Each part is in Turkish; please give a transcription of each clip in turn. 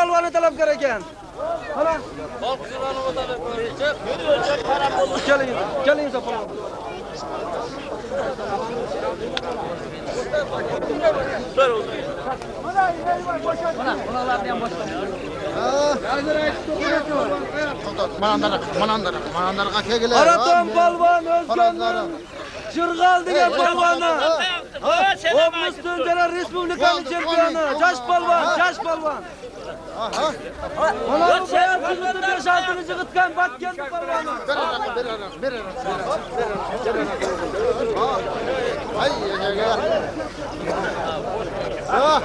palvanı talep gereken. Hala. Gelin palvan. Manandara kegele. Araton palvan Özgön'ün Jırgal diyen palvanı. Oblast Tunceli Respublikanın şampiyonu. Caş palvan. Ana bu bayan jigiti 5-6 jigitken batken palvanı. Bir. Ay. Ha.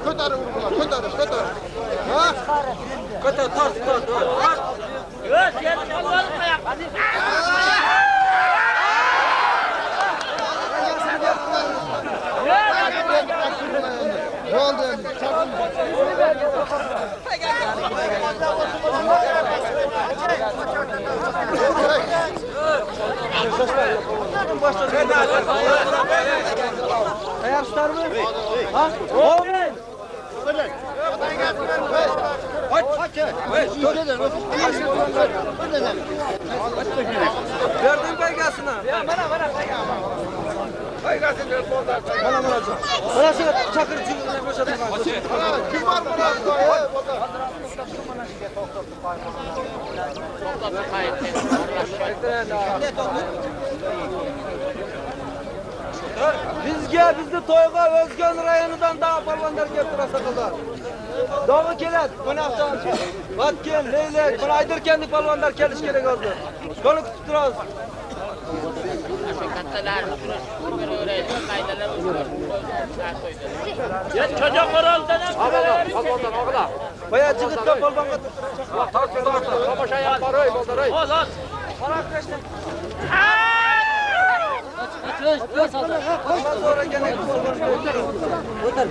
Kötür vurgular, kötür. Ha? Kötü tors. Yok, sen palvanı koyak. Ne oldu? Ayar tutar mı? Ha? Oğlum. Verdin belgesine. Ya bana. Bana. Burası Çakırcı başladı. Kim var burada? Bizni toyga Özgön rayonidan daha palvanlar kelib turasa qildi. Dog'i keladi, qo'naqdan. Vatken, Leylek, buni Aydirkenlik palvanlar kelish kerak hozir. Buni kutib turamiz. Çocuk oraldan Palvanlar. Baya jigitga palvonga Tomosha yaparoy, boldaroy. Ozod. Ondan sonra gene Otur.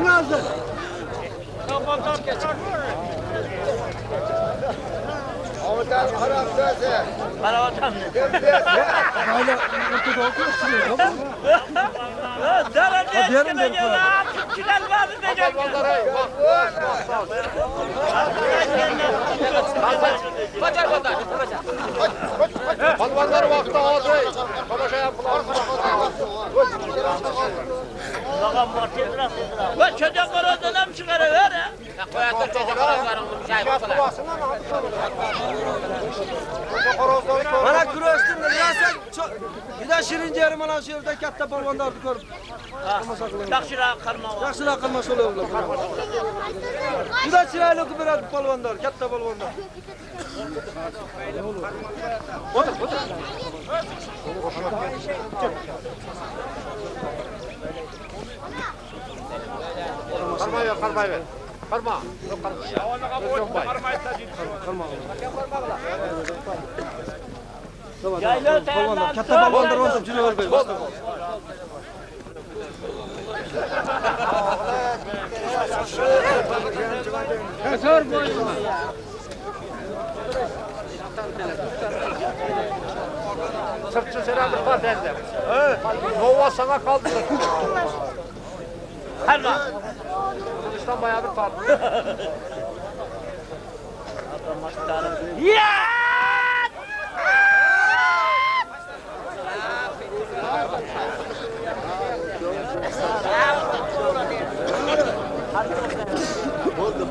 Nazır. Avutan Arap sözü. Karavan. Böyle ortada okuyorsun. Dara Diyelim diye Güzel vardı diyecek. Palvanlar vakti aldı. Tomosha yapılar. Ve çocuk oraldan mı çıkarıyor ya? Koyatır çocuk oraldan bunu şey yapıyorlar. Mana kurashdim, rosa juda shirin jeri mana shu yerda katta polvonlarni ko'rib. Yaxshiroq qilmoq. Yaxshiroq qilmas ular. Juda chiroyli qilib beradi polvonlar, katta polvonlar. O'tir. Qarmay ver. Qarma. Polvonlar, katta polvonlar o'tib jura bermaydi. Sor boyuma. Sırtçı selamı var bende. Nova sana kaldı. Halma. Kılıçtan bayağı bir fark. Ya! Boldu.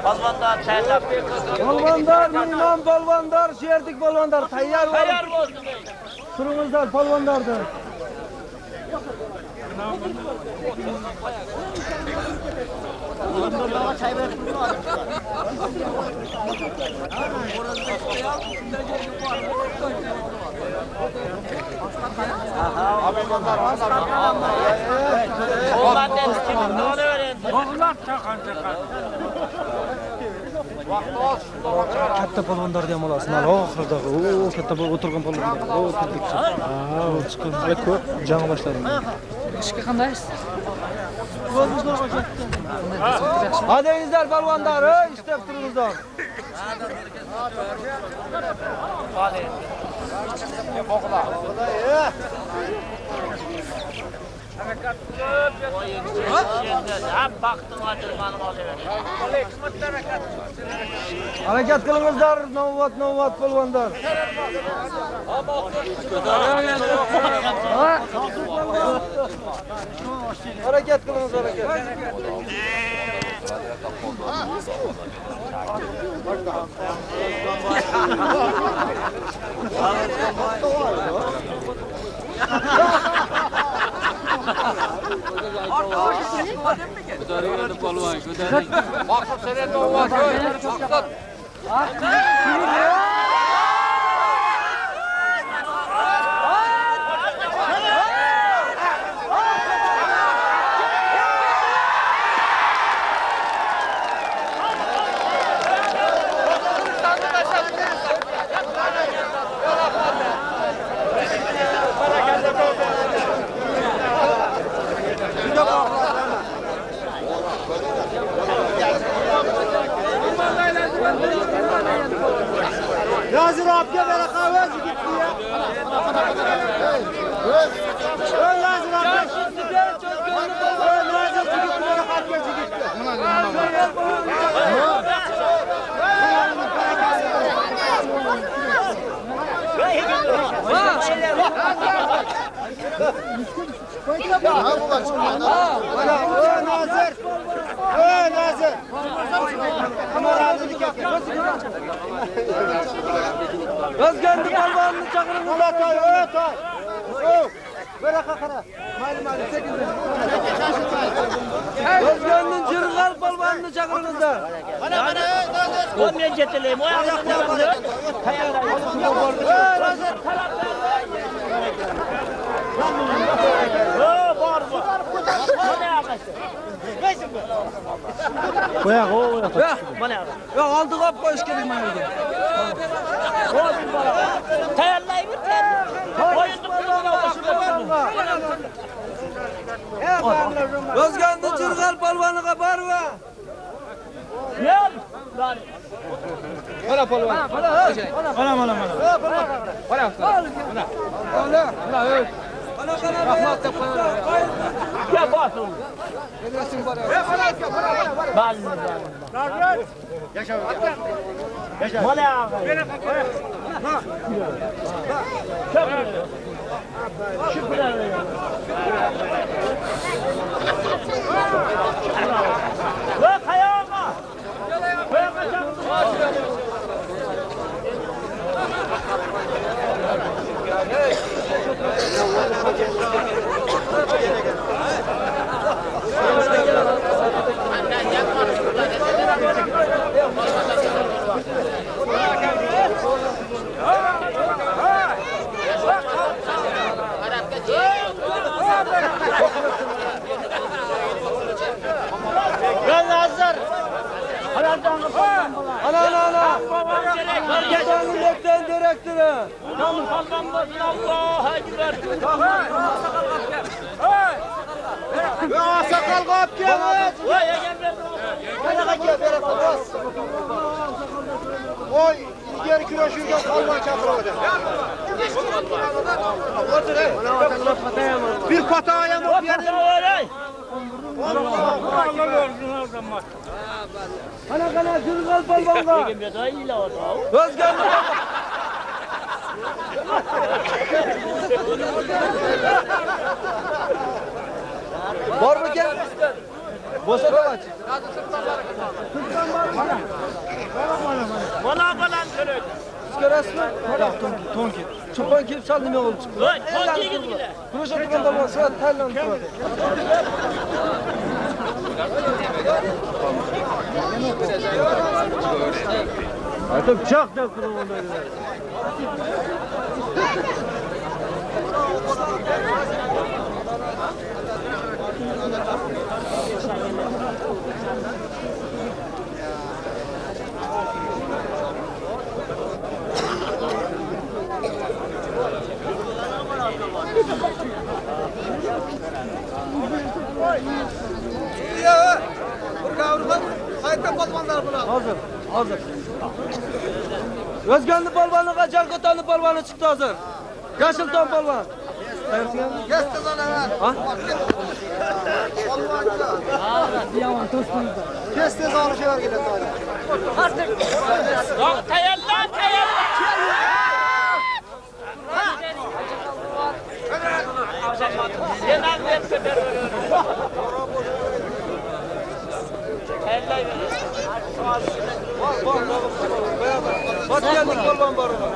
Palvanlar çaylar. Polvonlar, minimum polvonlar, sherdik polvonlar tayyor bo'lsin. Turumizlar polvonlarni. Çay ver. Ondan dedi ki bunu öğrendi. Oğlan çakan. Katta polvonlar ham olasın. Oxirdagi katta o'tirgan polvonlar. O chiqib, ko'p jang boshladi. ishga qandaysiz? Hadingizlar balvonlar, istab turingizlar. Harakat qilingizlar, navbat balvonlar. Harakat qilingizlar, harakat. Maqsad seni Novvat. Maqsad. Nazır abga bana kahvesi gitti ya. Ön Nazır abga. Ön Nazır gitti bana kahvesi gitti. Ön Nazır. Özgendi balvanını çakırın. Toy, toy. Böyle kakara. Mali çekildi. Özgendi'nin cırgal balvanını çakırınızlar. Bana. O ne getireyim? O ayağını ne yapıyor? Koyak o. Bana Aldı kap koş gelin mayırdı. tayarlayı bitir. Oyunduk Özgendi cırgal balvanı kapar mı? Yap. Lan. Bana balvan. Bana. Ya basın. Ben. Bana. Şükürler. Bak ayağıma. Ben hazır. Ana. Herkesin milletten direktörü. Tamam kazanmasın Allah'a ekber. Ya sakal kap gelmez. Vay egemler. Oy, ilgeri kiloşuyken kalman çapırmadı. Bir pataya mı? Kana cırgal balvanga. Özgendi. Var mı gel? Boşa da aç. Bana söyle. Görüyorsun mu? Ya tonki. Çoban kelip saldım ya oldu. Vay, tonkiye gittiler. Kuruş oturan da varsa Tayland durdu. Artık çok da kurulmadı. Hazır. Hazır. Özgenli balvanı kaçar kotanlı balvanı çıktı hazır. Yaşılton balvan. Kestin lan hemen. Ha? Kestin lan şey var gene tane. Yok tayarlar tayarlar. Sen al ver sefer. Tayarlar ver. Bak geldik balvan barına.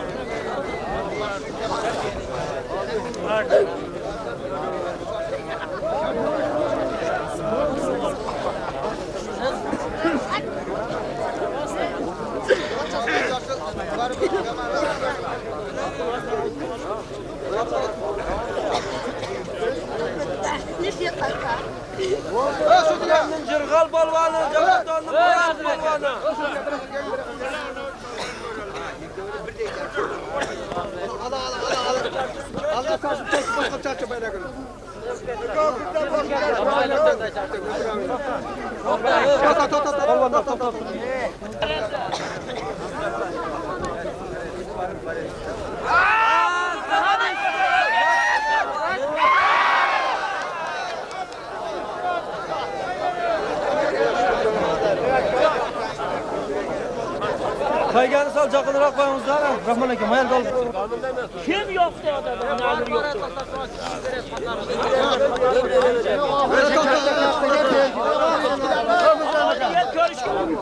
Özgenli Cırgal balvanı, Cırgaltonlu balvanı. Allah karşı tek başka çarşı bayrağı görün. Kayganı sal çakılırak koyunuzlar. Rahman Ekim hayal dolu. Kim yoktu odada? Nadir yoktu. Gel görüşelim.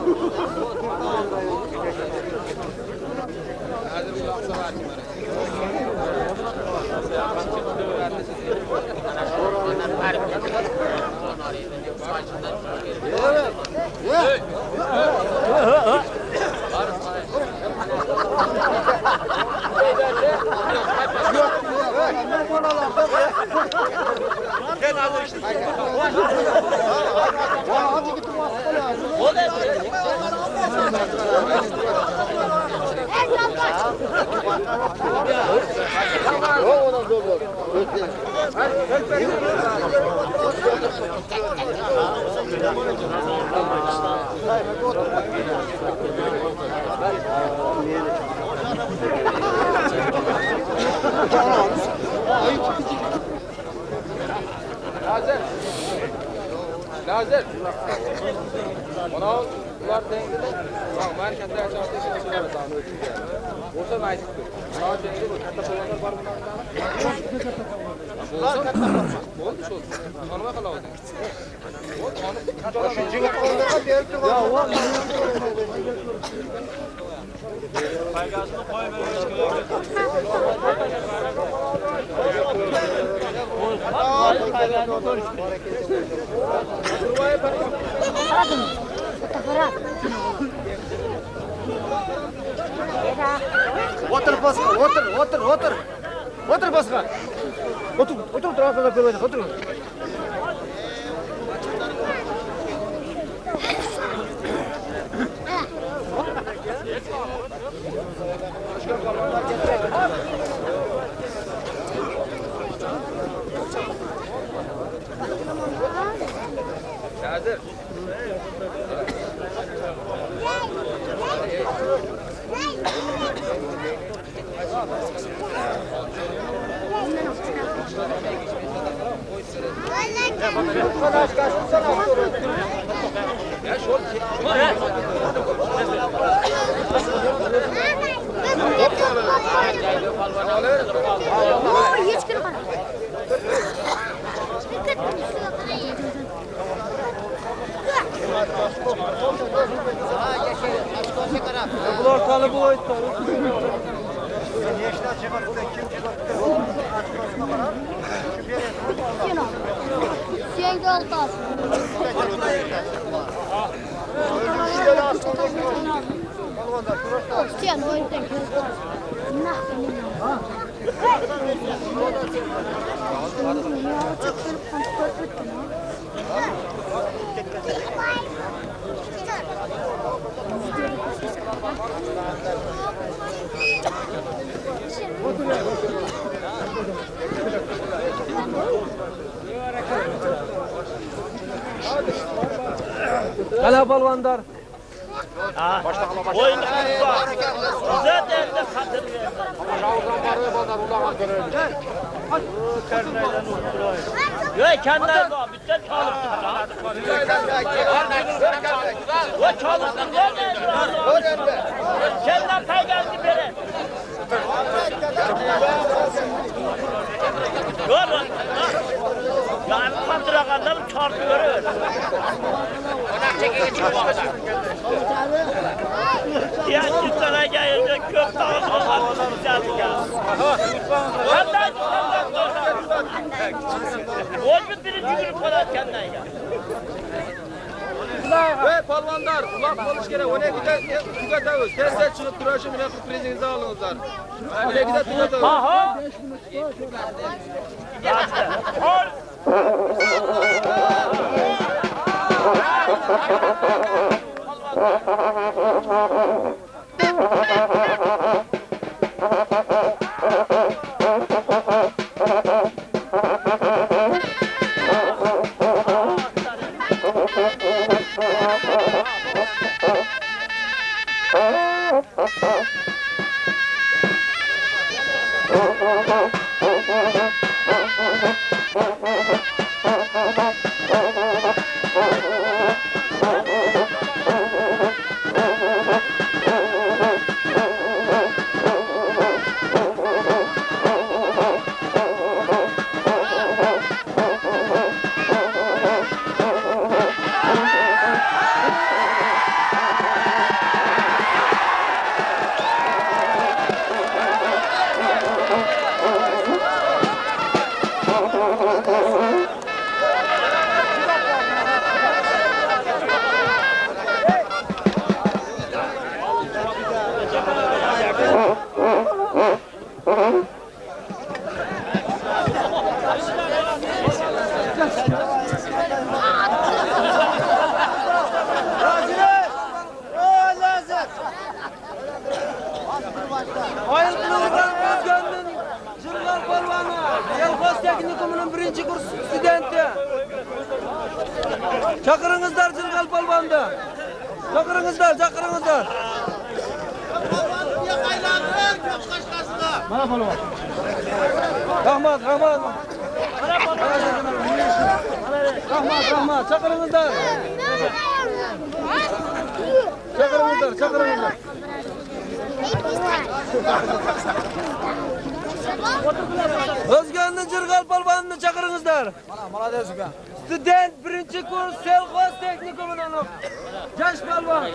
Lazer. Ona ular dengede. Bak merkezde yaşardı işini çıkarır daha ölçü yani. Olsa da ayıktı. Sağ dengede bu katta olanlar var bunlar. Olsa katta var. Oldu şu oldu. Hanıma kala oldu. Oldu hanım. Şu cıvık olanlara diyelim ki ya var. Kaygasını koy böyle Otur Pascal, otur. Otur Pascal. Otur arkada böyle otur. Lazer. Ya şu Hiç kırma. Bu ortalığı bu oyutta. Sen de oldu. Sen oyunda Hala balvandar. Oyunu kutlar. Zaten de katır verdi. Yavuzdan var ve bazar ulama görevli. Yok kendine bak. Bütün çalıştık lan. O çalıştık lan. Senden pay geldi beri. Yok lan. Yani katıra kadar çarpıyor öyle. Ya çıtara gelince köfte almadan güzeldi ya. Senden o gün birinci günü falan kendine ya. Ve palvanlar, ulan konuş kere 12'de tüketemiz. Tezde çıkıp tıraşı münafık prizinizi alınızlar. 12'de tüketemiz. Aha. Ol. Ayıl Kılıç'dan Özgön'ün Cırgal Palvanı, Yelkoz Teknikumunun birinci kurs studenti. Çakırınızlar Cırgal Palvan'da. Çakırınızlar. Bana Palvan. Rahmat. Rahmat. Çakırınızlar. Özgön'ün Cırgal Palvanı'nı çakırınızlar. Student birinci kurs Selkoz Teknikumunun Caş Palvan.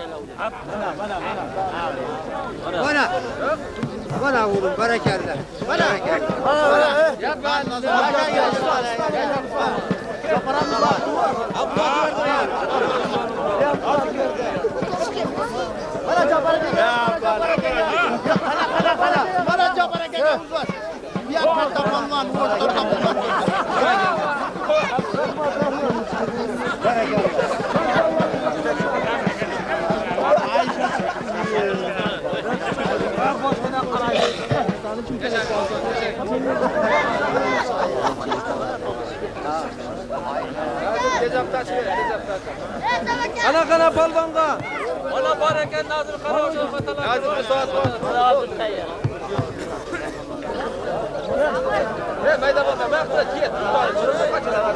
Bana vurun bereketler. Ana Palvan'a. Ona bareken Nazır Karaoğlu Fatalar. Nazır bir saat var. Meydan bana, ben burada kiyet. Şurası kaçırlar.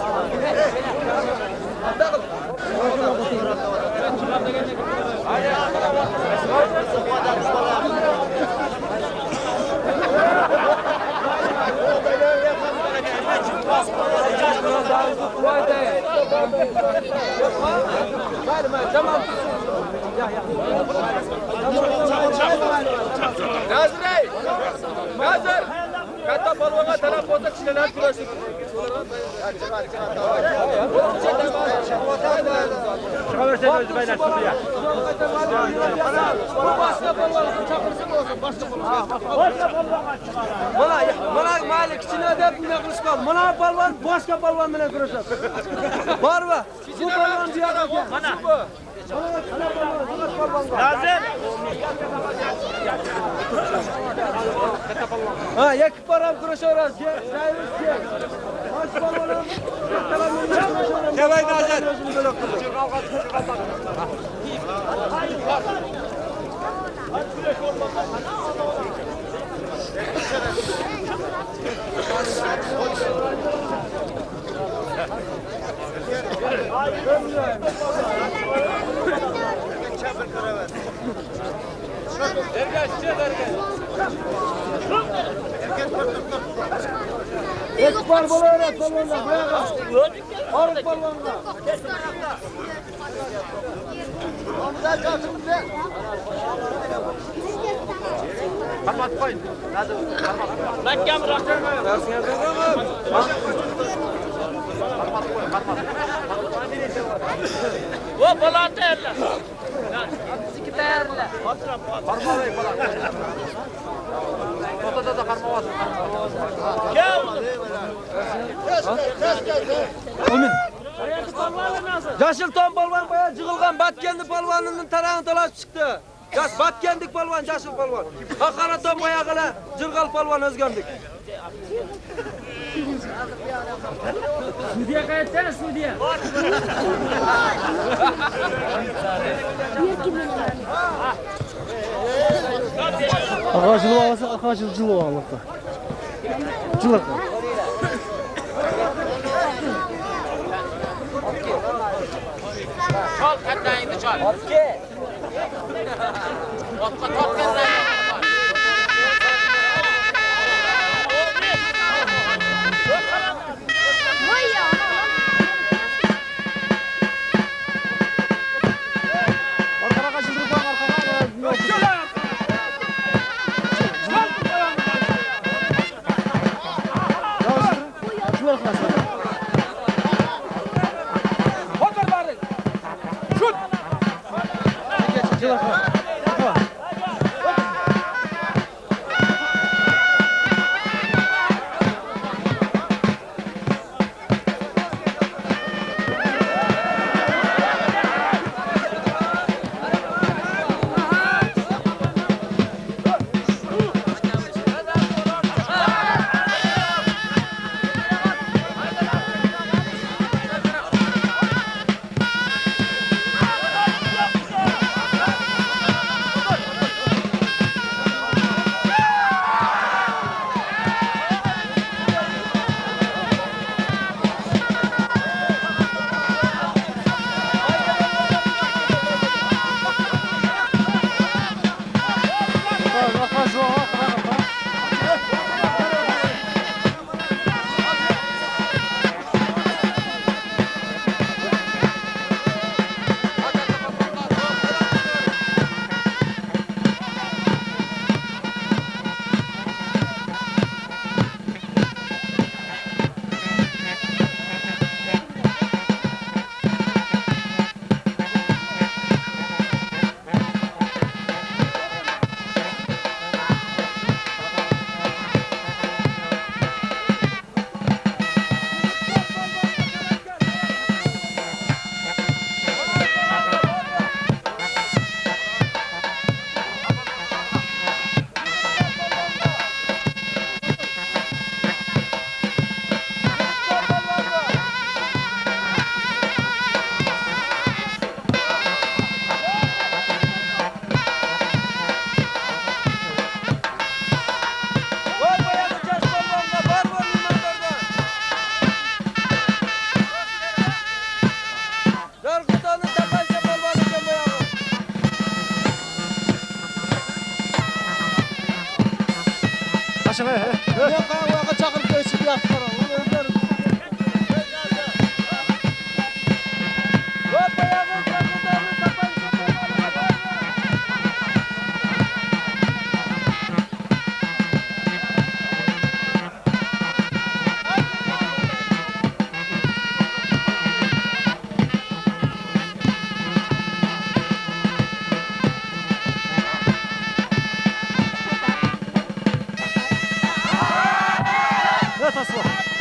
Tamam. Nazır! Katta balvana taraf olsa kişiler kurasın. Çıkaversen özü beyler şuraya. Bana malik içine de bile kırışkan. Bana balvan başka balvan bile kırışkan. Var mı? Bu balvan diye bakıyor. Lazım. Ha yakıp param kırışıyoruz. Sayırız ki. Baş balvanım. Kevay Nazır. Ekber bolarak balonlar bayağı. Arık balonlar. Karmat koyun. Ben gel bırak. Versin yazın mı? Karmat koyun. Karmat. O balan değerler. İki değerler. Karma bey falan. Ortada da karma var. Gel. Yaşıl ton balvan bayağı cıgılgan. Batkendi balvanının tarağını dolaşıp çıktı. Yaş Batkendik balvan, yaşıl balvan. Hakara ton bayağı gele cırgal balvan özgendik. Sudiye kayıtsana Sudiye. Ağacılığı alsa ağacılığı alırdı. Cılık. Çal kendini çal. Atke. Atka top kendini. Vay ya. Arkana kaçırdık bak arkana. Şu arkadaşlar. Otur bari. Şut. Cılık. Var bayağı yaş balvanda. Var limanlarda. Nargıtanın tabanca balvanı iken bayağı. Aşağı. Ben kahveye çakırıp geçip yaptılar. Var bayağı nargıtanın tabanca balvanı. Ne tasla?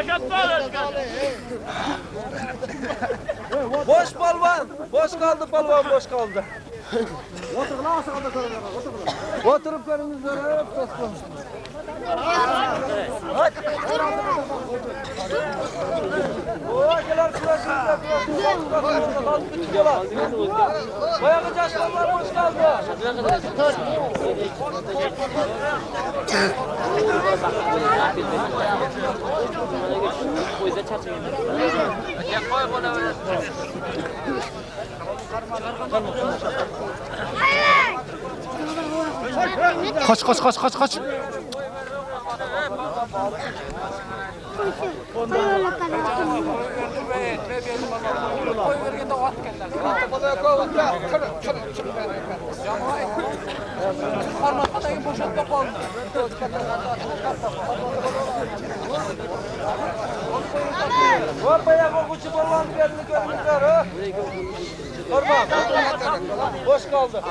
Boşaltma Özkan. Boş palvan. Boş kaldı palvan, boş kaldı. Oturup önümüzde dostum. Oğakeler kurasında gidiyorlar. Bayağı yaşlılar boş kaldı. Kaç. Var bayağı kokucu balon yerini görmüşler ha. Orman. Boş kaldı.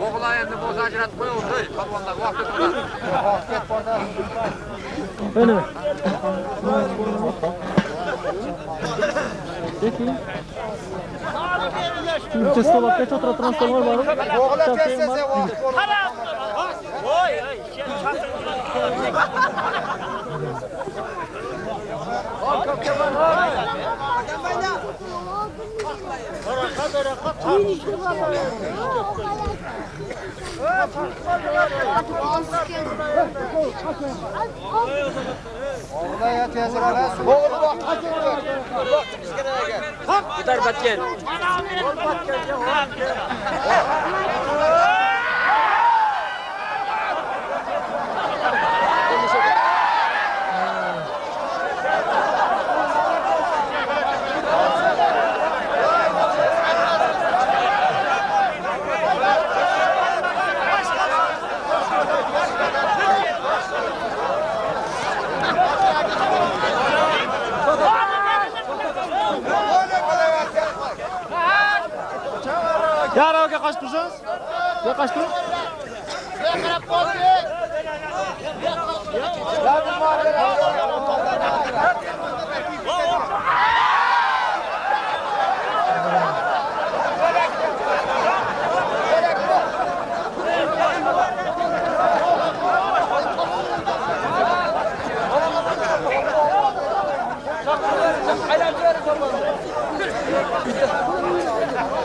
Oğlan endi boz ajratmay o'tir. Palvonlar vaqt o'tadi. Öyle. Kimse stolapga cho'tra transformer bor. O'g'la tez-tez vaqt bo'ldi. Oy, sen O'g'la ya tezroq. O'g'li vaqt ketdi. Ko'tar batgan. Yarovga qochib tursiz. Yo'q qochib tur.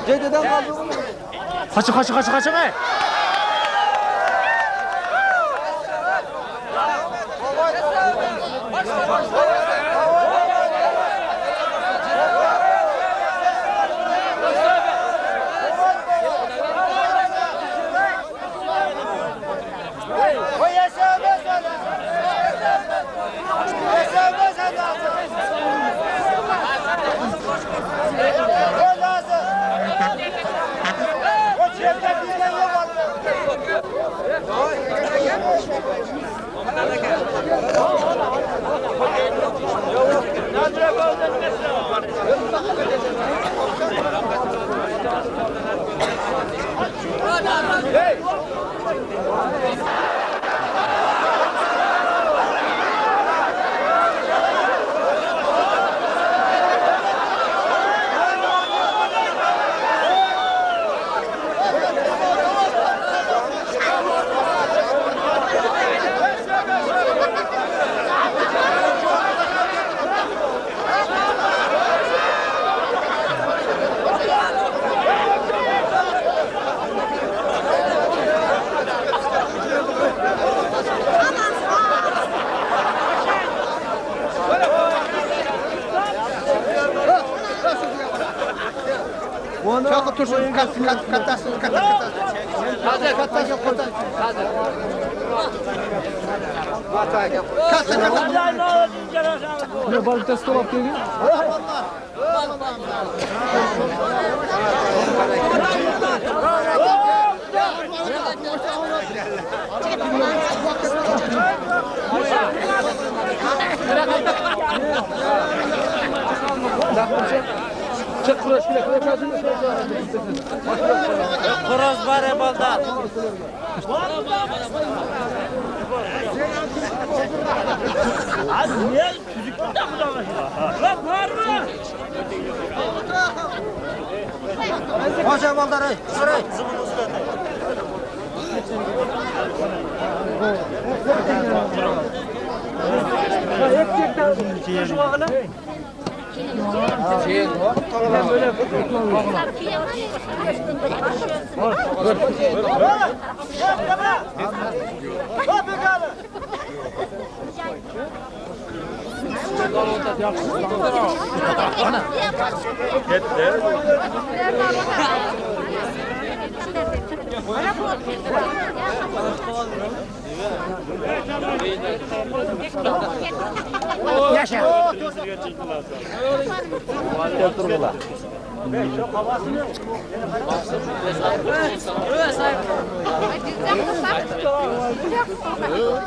Cededen kaldı. Kaçın. Cho'qib tursin, kattasini, katta. Hozir. Ne balıkta stolap kelgan? Çık kuraş bile kuraşasın. Horoz var ebaldan. Az niye çocuklar da kullanıyor? Lan var mı? Hoca baldarı. Şurayı. Yaşa.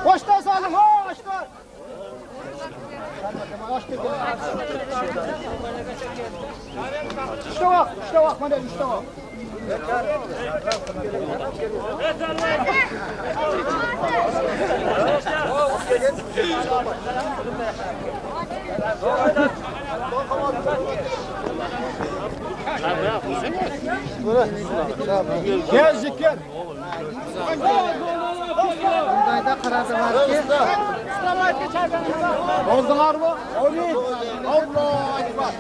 Hoşta salim, hoşta. İşte bak, bana işte bak. Gel zikir. Bundayda kararı var ki. Oldular mı? Evet. Allah ekber.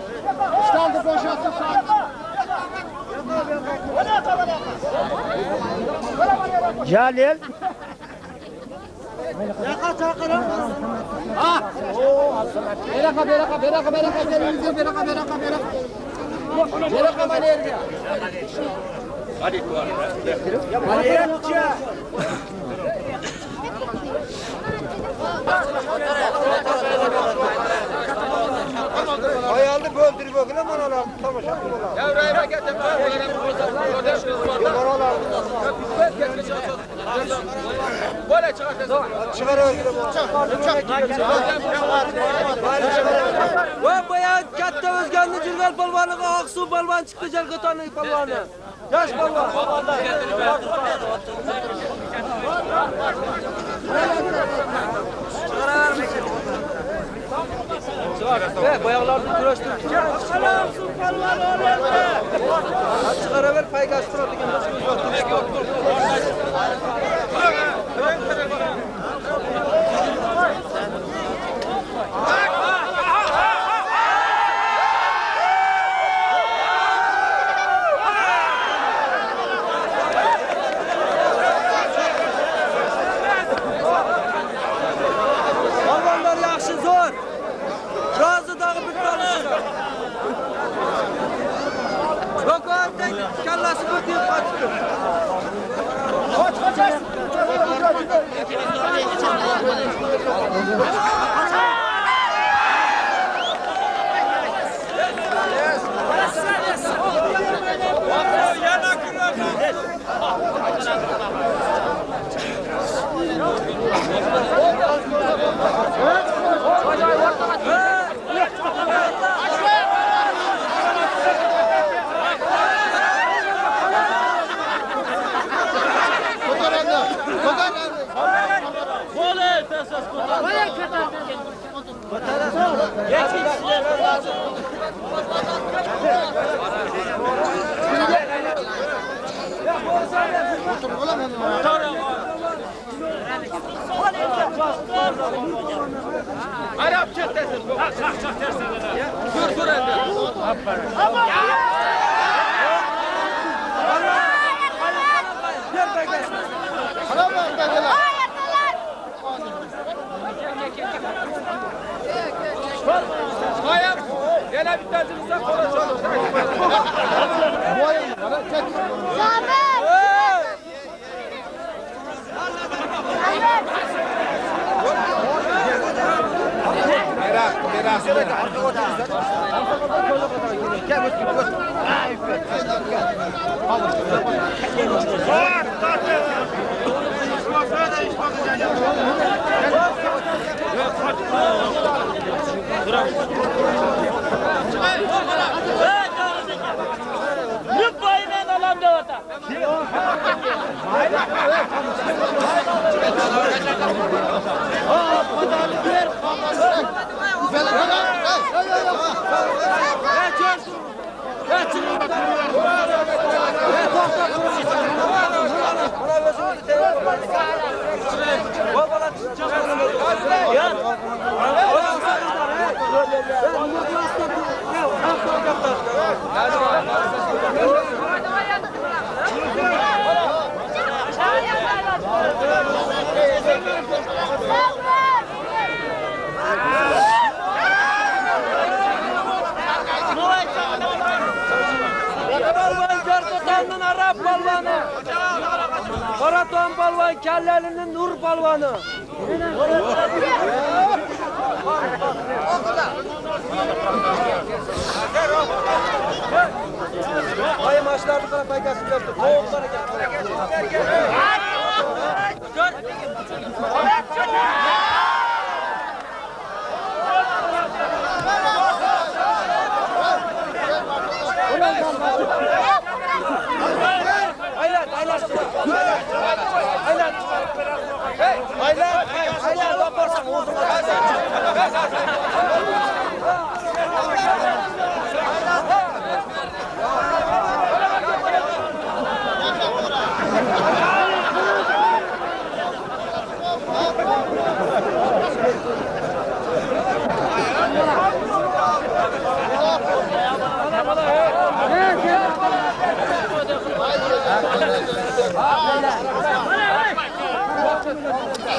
İşte boşalttı sağ. Jalil. Ah! Beraka. Beraka mana yerga? Hadi tuan. Ayağını böldürüp öküle manalar tamaşa kılıyorlar. Ya Rahim'e getir. Böyle çıkartırsın. Çıkar öküle Ve bayağı katta özgenli Cürvel balvanı, Aksu balvan çıktı Cergatanlı balvanı. Yaş balvan. Bayağılarda kuraştırdık. Çıkara ver pay gazetiradık. Balvanlar yaxşı zor. Razı dağı bir tanışır. Yok artık kellesi bir deyip kaçtı. Kaç. Arap çettesin. Kalk dersin. Dur elde. Hayır. Gene bir tanesimizden konuşalım. Bu ayın bana çek. Karaman'ın Arap balvanı. Karaton balvan, Kelleli'nin Nur balvanı. Ay maçlarda sana faydası yoktu. Kovuklara gel. Aylan toparsan uzun.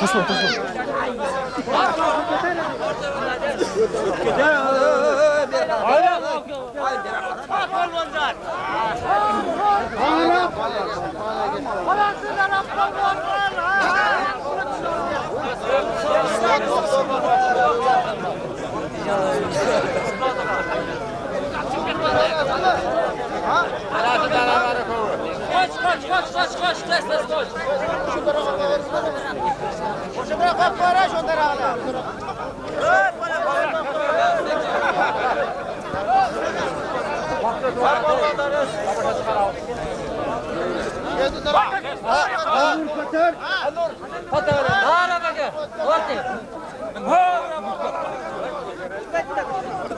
Koş, tez koş.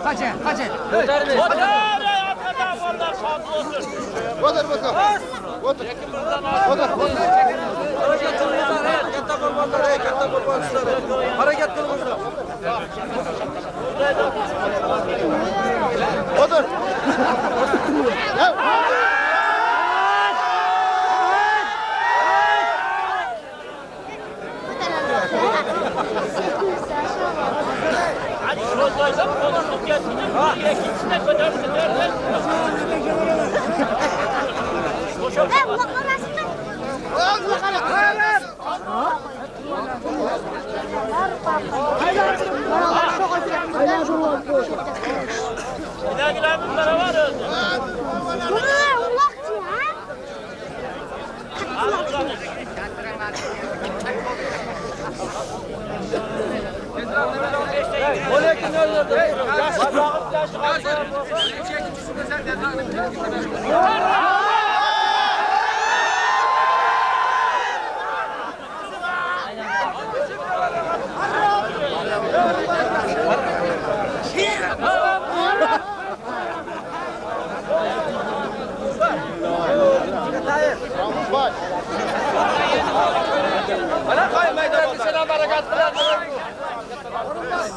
Kaçın. Hareket kılımızda. Otur.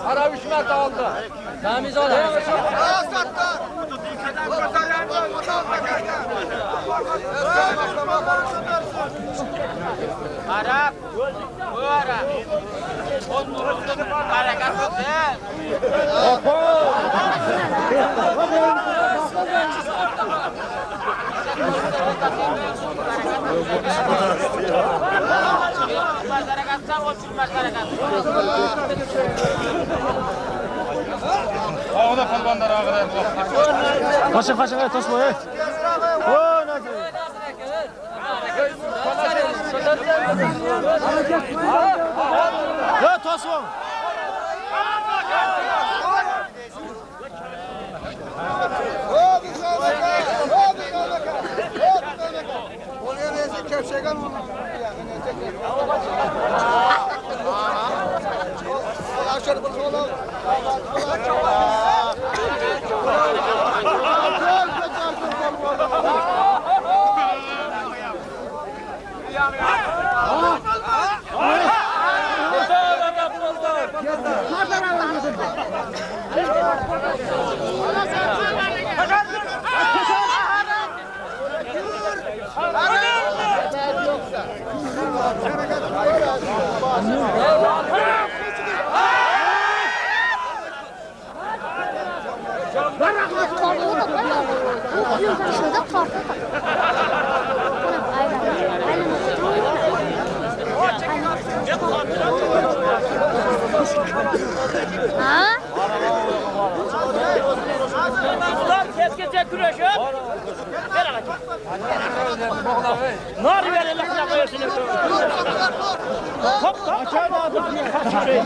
Ara 3 metre aldı. Tamiz ol. Arap. Bu ara. Barakat olsun. Ağda palvanlar ağda. Kaçın, tosma. O nasıl? Ya tosma. Şurada korktu. Nar verelim ne koyuyorsun? Top top. Aşağıda adam kaçırıyor.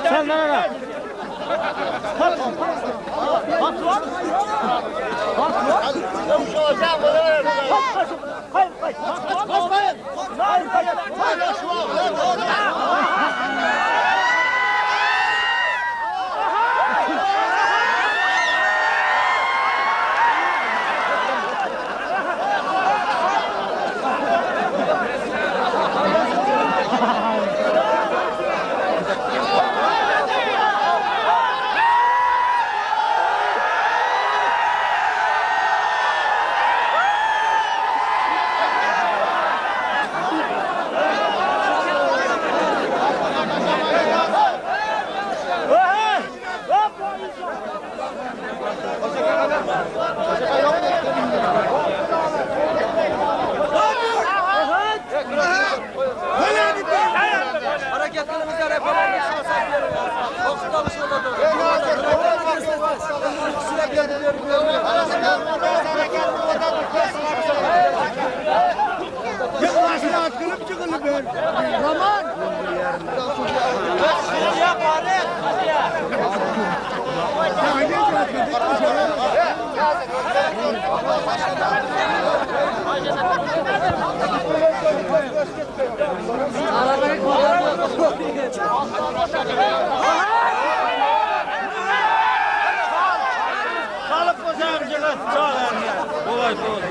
Sen lan. Hareketlerimize referandum şahsen çok çalışmadı. Sürekli diyorum. Ya bari. Kalıp bu zamcılık çağırın ya. Kolay kolay.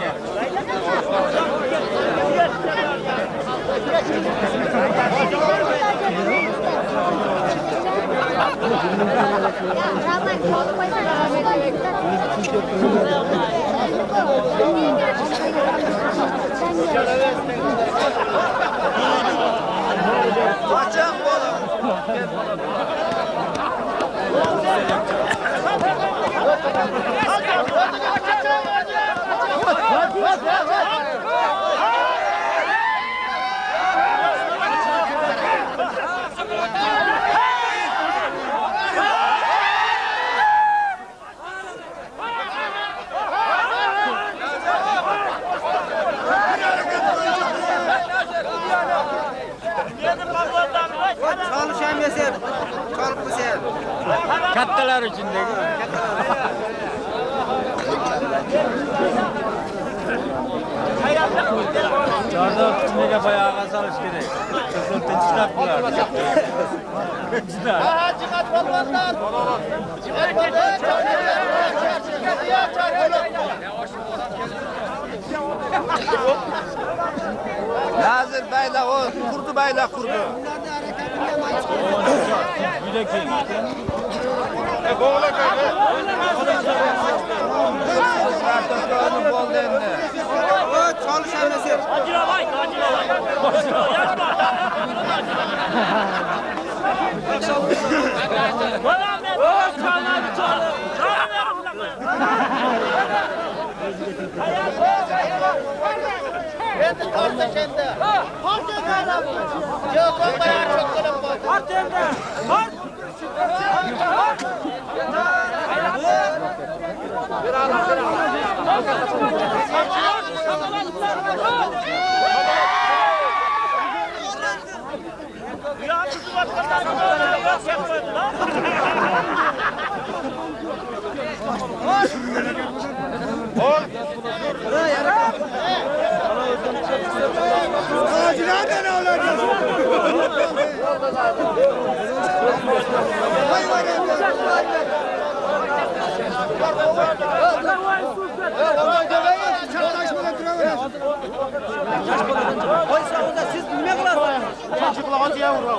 Çalışan mesela. Kalıp bu sefer. Kattalar içindeki. Çardak içindeki bayağı kazanış gerek. Kızıltı çıkarttılar. Aha çıkart balonlar. Çıkart balonlar. Nazır bayla o kurdu bayla kurdu. Bilekeyim. Çalışan mesela. Acıla vay, acıla vay. Yaşma. Bana ne? Çağlar çağlar. Ben de kaldı kendi. Kaldı kaldı. Yok ben bayağı çok kalım var. Kaldı kendi. Kaldı. Bir ala bir ya bizim vatandaşlar yok yapmadı lan. Oğlum Çarpışmadan duramıyor. Oysa onda siz ne kılasınız? Çıplak diye vurur.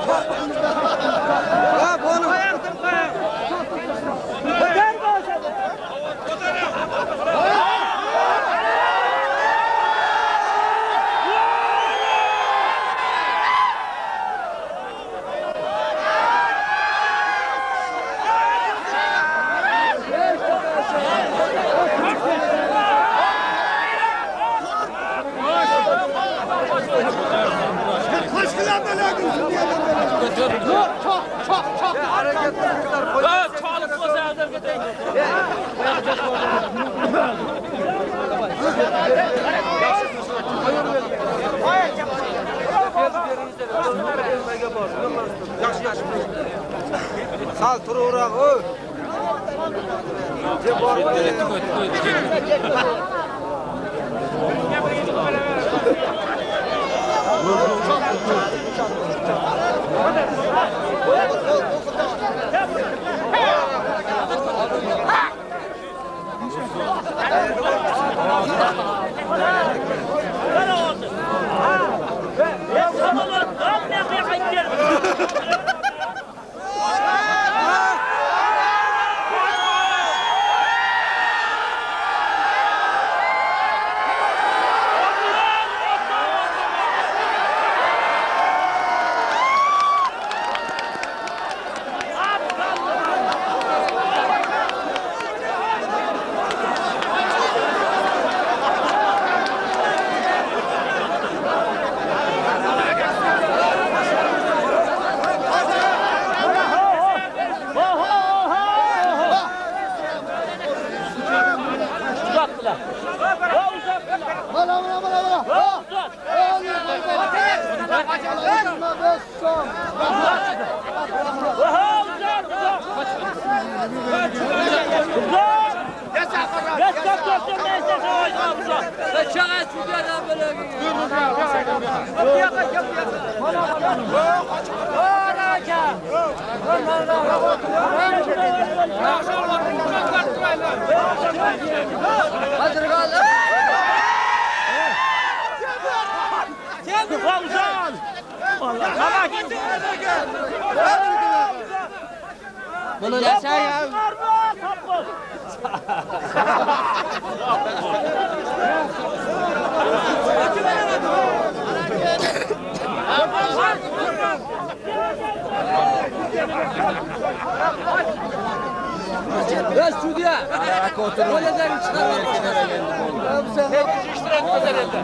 Ha bunu ayaktan koyun. Öder başladı. Sal tururak o. Bunu yaşa ya. Ya stüdyo. Kolejlerin çıkarma. Hepsi iştirak eder elde.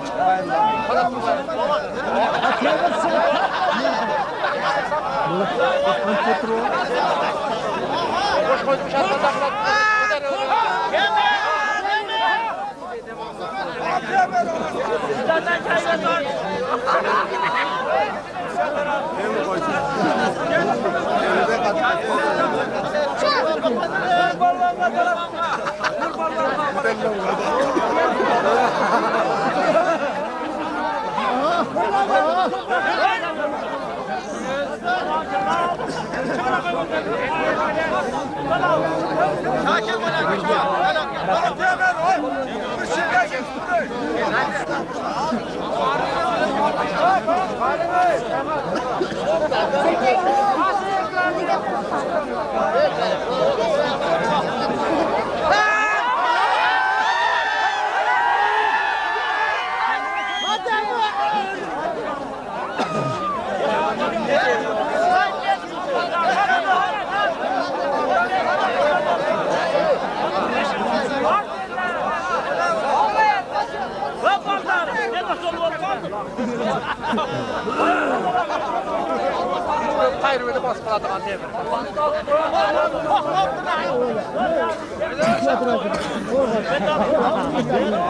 Boş koymuş arkadaşlar. Zaten kaybeder. Hayır öyle baskıladı annem.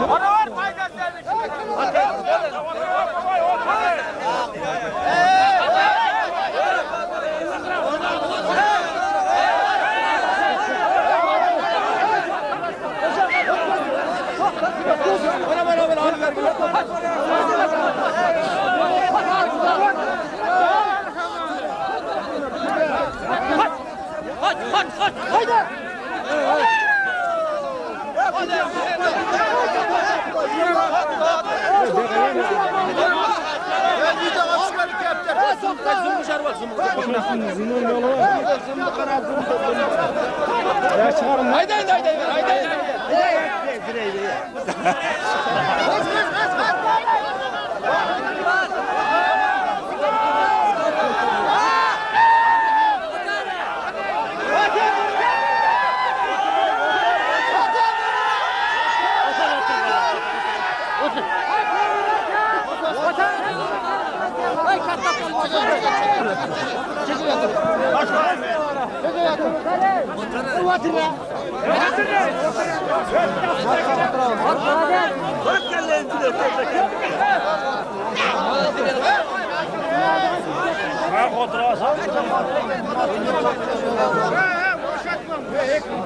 Ana var faydası gelmiş. Haydi.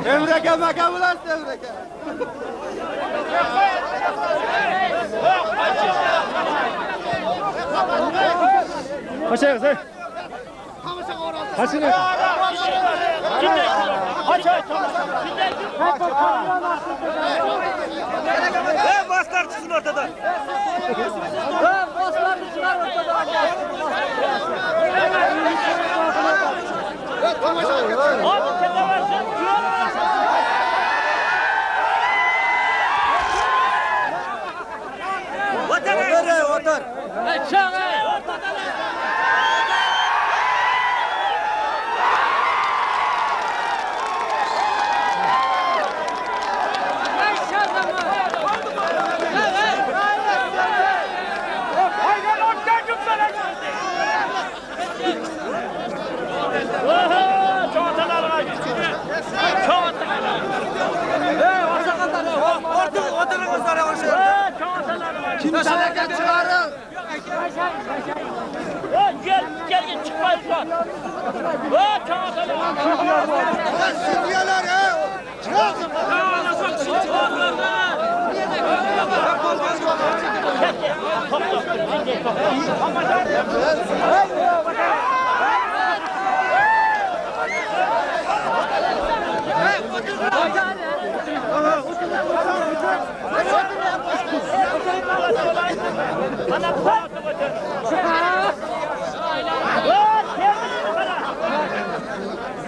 Devreke makam ulan devreke. Kaçayım sen. Kaçın. Baslar çıksın ortadan. Baslar çıksın ortadan. Otur. Kimselerden çıkarın. Gel çıkmayın lan. Sürüyorlar ya. Çıkarsın.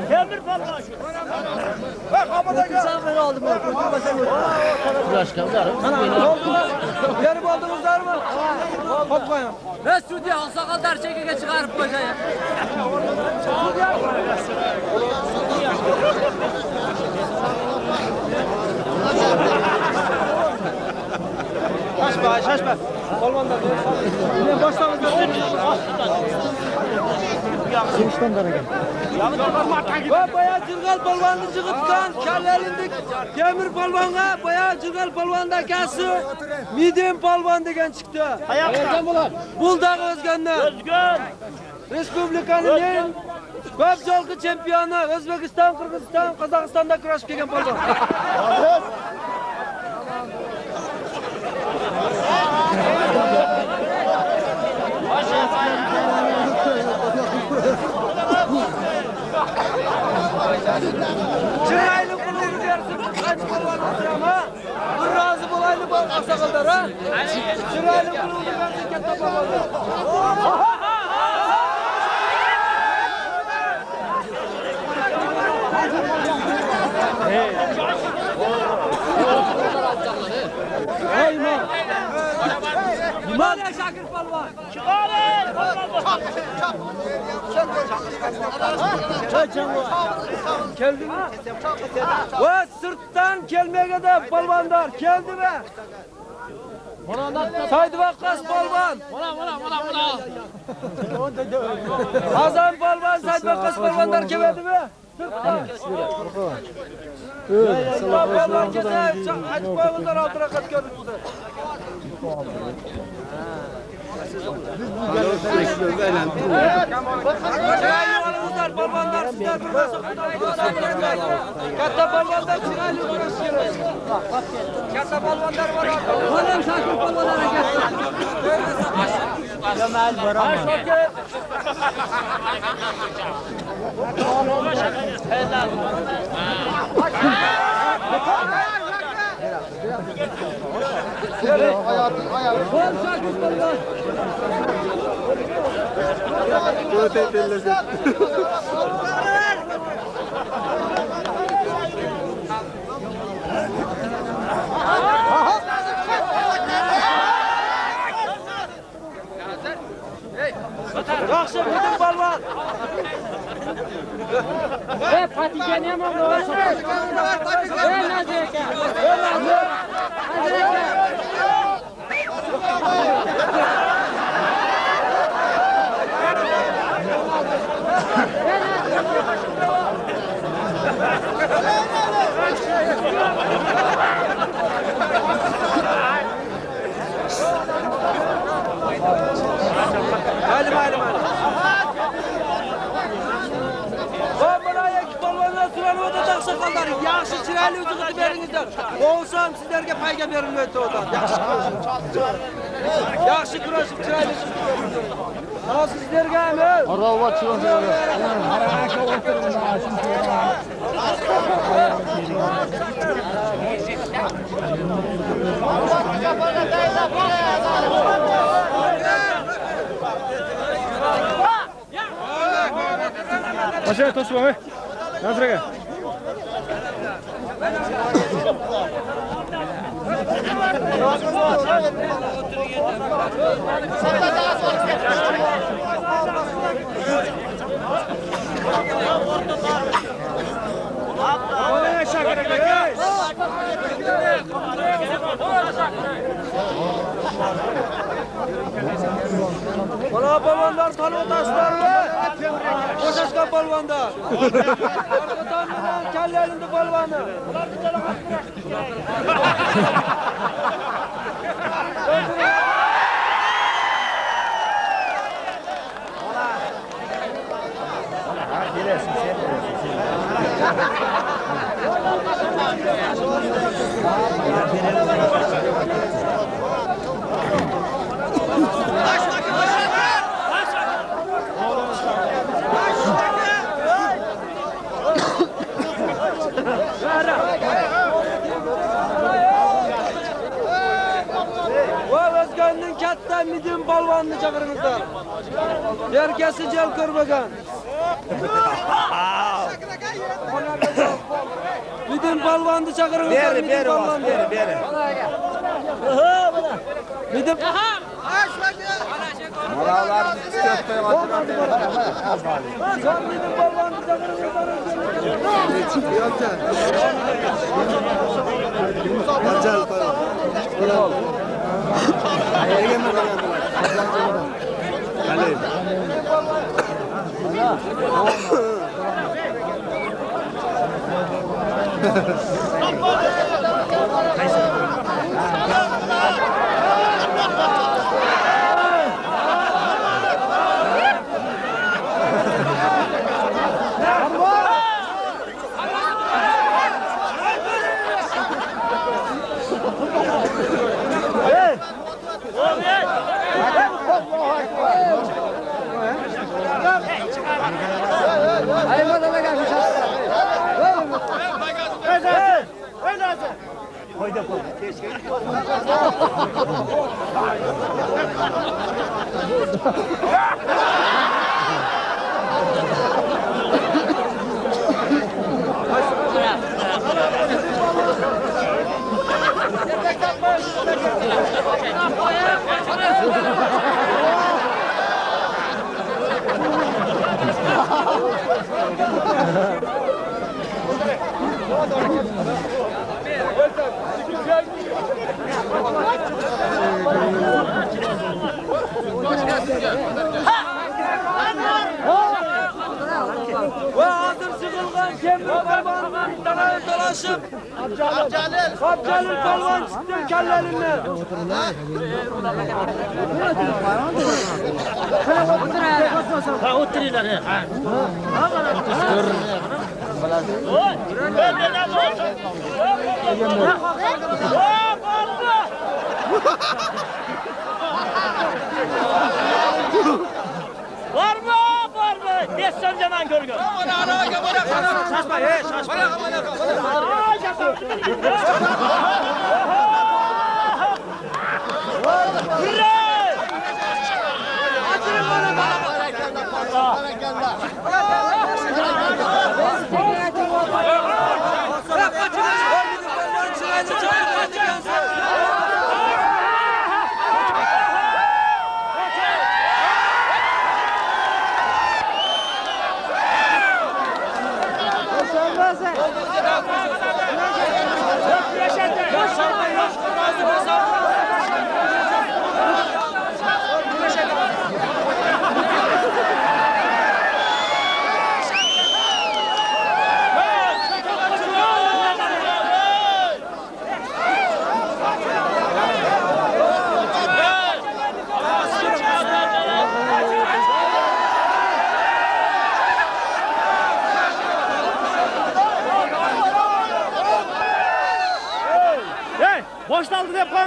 Demir patlaş. Misafir aldım. Yarım aldınız var mı? Kopmayın. Mesudiye Aksakallar çekirge çıkarıp koyacağım. Şaşma. Olmanda ne başlamız bayağı Cırgal balvanı çıkıptan kellerindeki Demir balvana bayağı Cırgal balvanda gelsi Midem balvan degen çıktı. Buldak Özgen'den. Özgün. Respublikanın en köp jolki çempiyonu Özbekistan, Kırgızistan, Kazakistan'da kurashib kelgan balvan. Çıraylı kılığı dersin, kaç balvan oturam ha? Bir razı bulaylı bal aksakallar ha? Çıraylı kılığı dersin, katta balvanlar. Liman ya Şakir Palvan. Geldi mi? Ve sırttan gelmeye de palvanlar geldi mi? Saydı Vakkas Palvan. Hazan Palvan, Saydı Vakkas Palvanlar geldi mi? Sırttan. Palvan kese aç palvanlar altına kat görüntüsü. Çıraylılar, balvanlar sizler durmasın. Katta balvanlar çıraylı uğraşıyoruz. Katta balvanlar var. Oğlum Şakir balvanlara gelsin. Cemal Baran. Hayatım. Şakir balvan. Yaxshi bitim balvan. Patikani ham oldi. Nazir aka. Nazir aka. Hadi mayli. Bombalar balvanlar suran o'ta taqsaqallar. Yaxshi chiroyli o'zini beringizlar. Bo'lsam sizlarga payga berilmaydi o'dan. Yaxshi kurashib chiroyli beringizlar. Ana sizlarga ham. Arava chiqadi. Aşağı toşma be. Nazır'a. Bana balvanlar tanıtaslarla. Boşaşkan balvanlar. Arkadan bana kelle elinde balvanı. Özgön'ün katta midin balvanını çağırınızlar. Herkesi cel görmegen. Midin balvanını çağırınızlar. Midin balvanını. Midin... Moralarımız köfte batırıyor. Sen midin balvanını çağırınızlar. Ve hazır sıkılgan kemri balvanın danaya dolaşıp Abcalil balvan çıktı kellerinden. Var mı? Geçsem zaman görgün. Şaşma, şaşma. Hurra! Açın bana.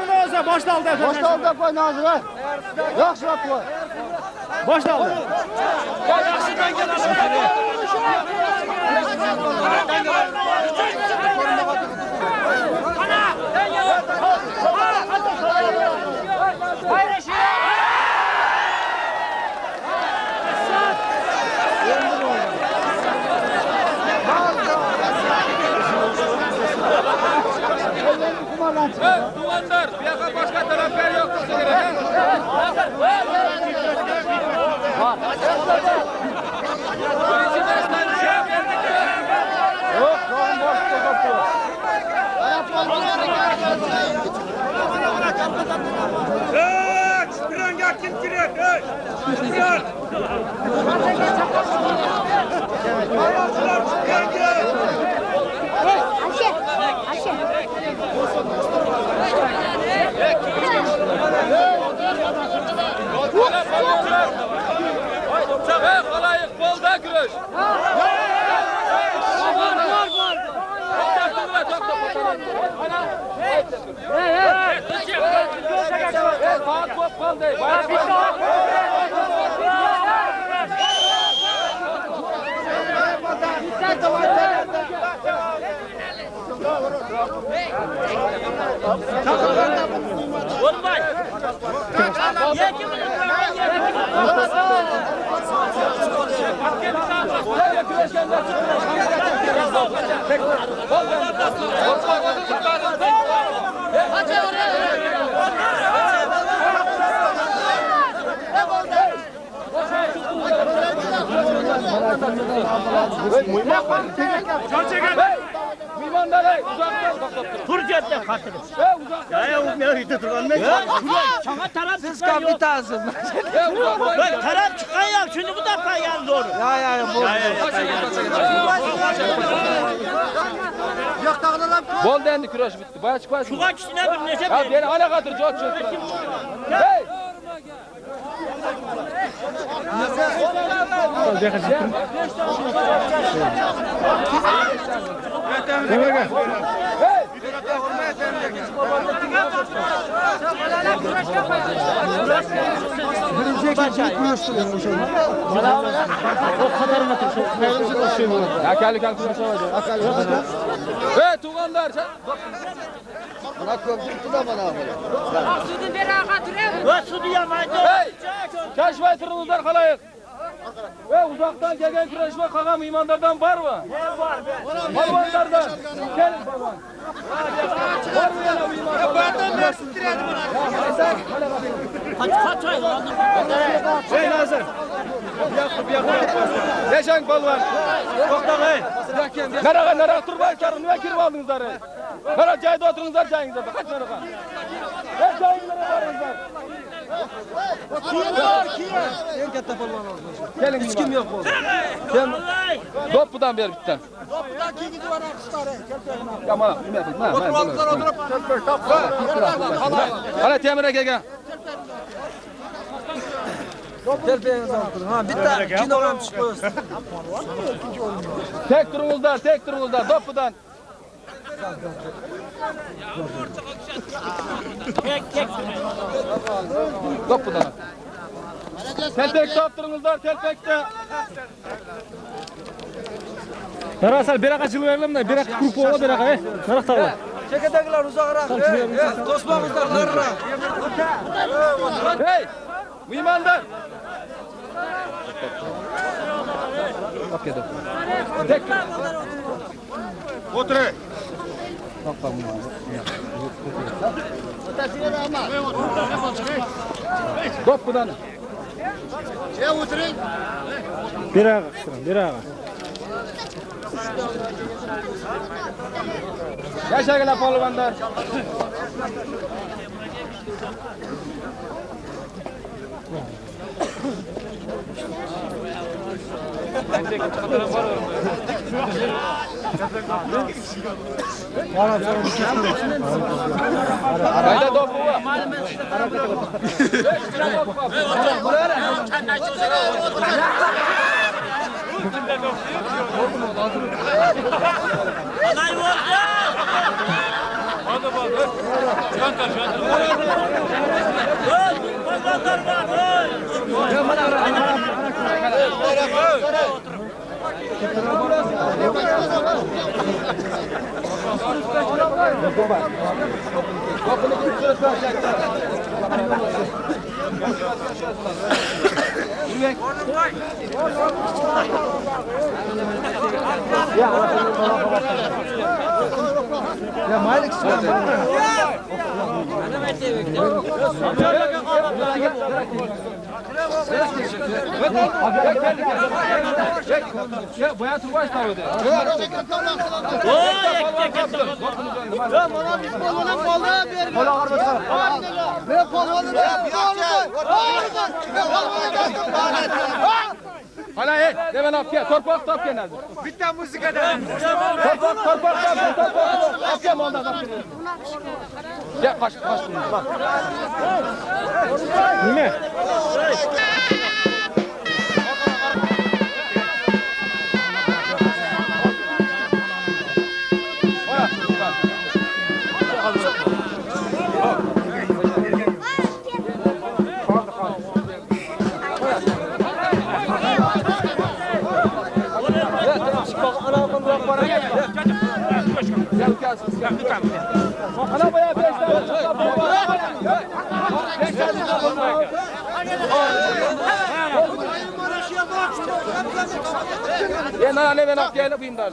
Yanında olsa başta da. Başta da koy Nazire. Yaxşılap koy. Başta aldı. Dumanlar, bir yaka başka taraftar yok. Yok, doğan boş topu. Ayşe. Ayşe. Kolayık, bolda güreş. Siz kapitansınız. Taraf çıkan ya şimdi bu defa yani doğru. Ya Bol dendi güreş bitti. Baya çıkmaz. Şu kişine bir nece Ya beni hala katır çok çok. Hey! Ya kelli kan güreş olacak. Hey tuğanlar. Bana komşum da bana. Sütü beraber duruyor. Ve su diyamaydı. Hey! Keşfettirinizler kalayık. Ve uzaktan gelen güreşme kakam imanlardan var mı? Var be. Hayvanlardan. Gelin baban. Var mı yana bu imanlardan? Benden ne sütüredi buna? Kaç ay lan? Hey Nazır. Yaşan balvan. Koktan hey. Nereye turbayı karın, ne kirip aldınızlar? Nereye cayda oturunuzlar cayınızlar? Kaç nereye? Her cayınlara varınızlar. En katta polvan oldu. Gelin Hiç kim yok oldu. Doppudan beri bitten. Kapıdan kim gidiyor arkadaşlar? Ya bana, Hala temire gel. Terpeyeniz altın. Ha bitti. Kilogram çıkıyoruz. Tek durunuzlar, doppudan. Doppudan. Tek topturunuzlar, tek. Narasal bir akacılığı verelim de bir ak grubu ola bir ak he. Narak tağla. Çekedekiler uzakırak. Dostmamızlar narra. Hey! Mühimandar! Bak yedim. Tek. Otur he. Doppudan. Bir ak akıştıran, bir ak. Yaşa gel polvanlar. Hayda dopu var. Anay vurdu. Ya Malik ya bu hayatı baş tavırdı. Hala hemen afya torpak tapken nerede? Bitti müzikada. Torpak afya mı ondan afya? Ya kaç. Nime? Ana bayağı beş ya nane ben afya ile buyum da.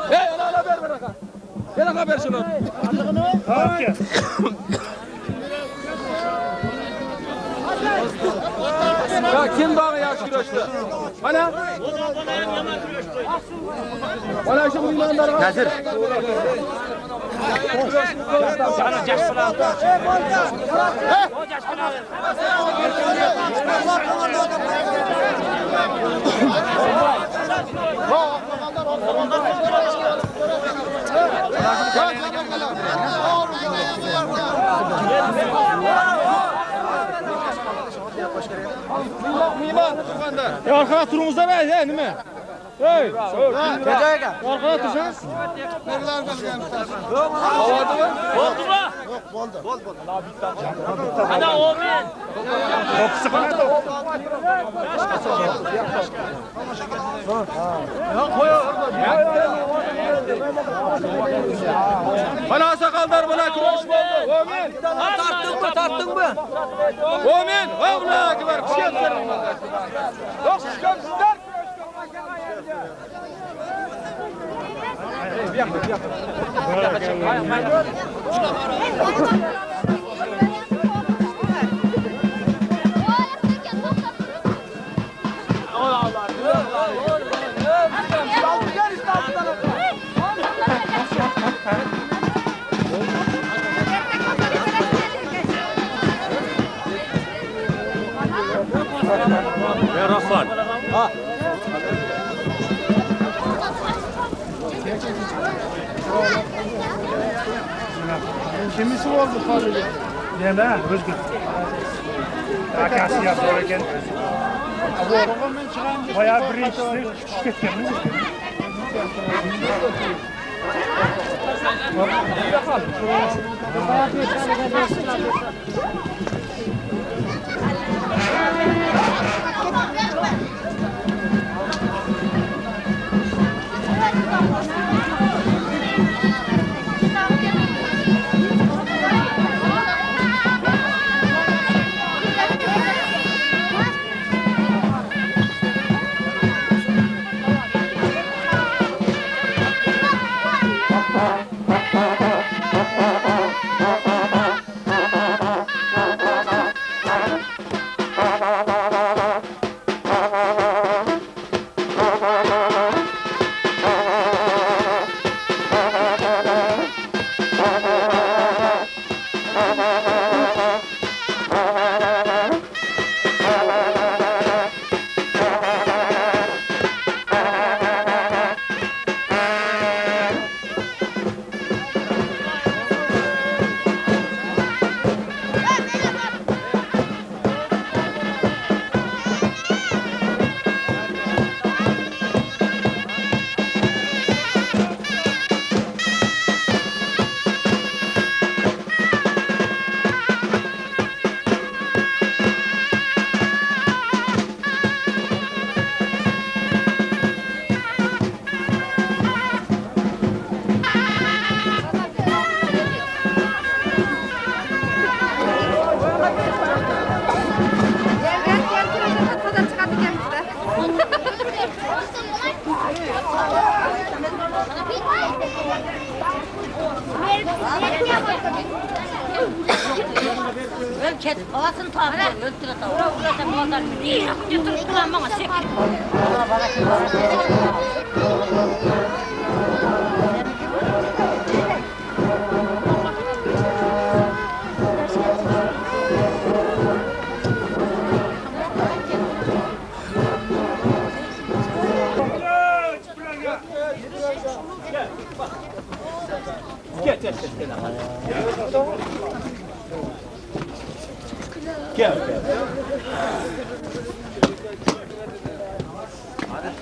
Hey ana ver bana. Gel haber şunu. Ya kim daha yaş güreşti? Bana? Bana şu bunlar var. Hazır. Ya arkada turumuzda ne? Değil mi? Hey! Geceye gel. Arkada tursanız. Bana sakallar bana kırmış oldu. Amin. Tarttın mı? Amin. Allah ekber. Yok çıkarsınlar. Ya Rahman. Kimisi oldu sadece? Ne? Özgür. Akası yaparken. Bayağı birincisi küçük etken. Ben ket havasını tavırlar, öldüre tavırlar. Burada bağlar mı? Niye? Götürüş kılan bana sekir.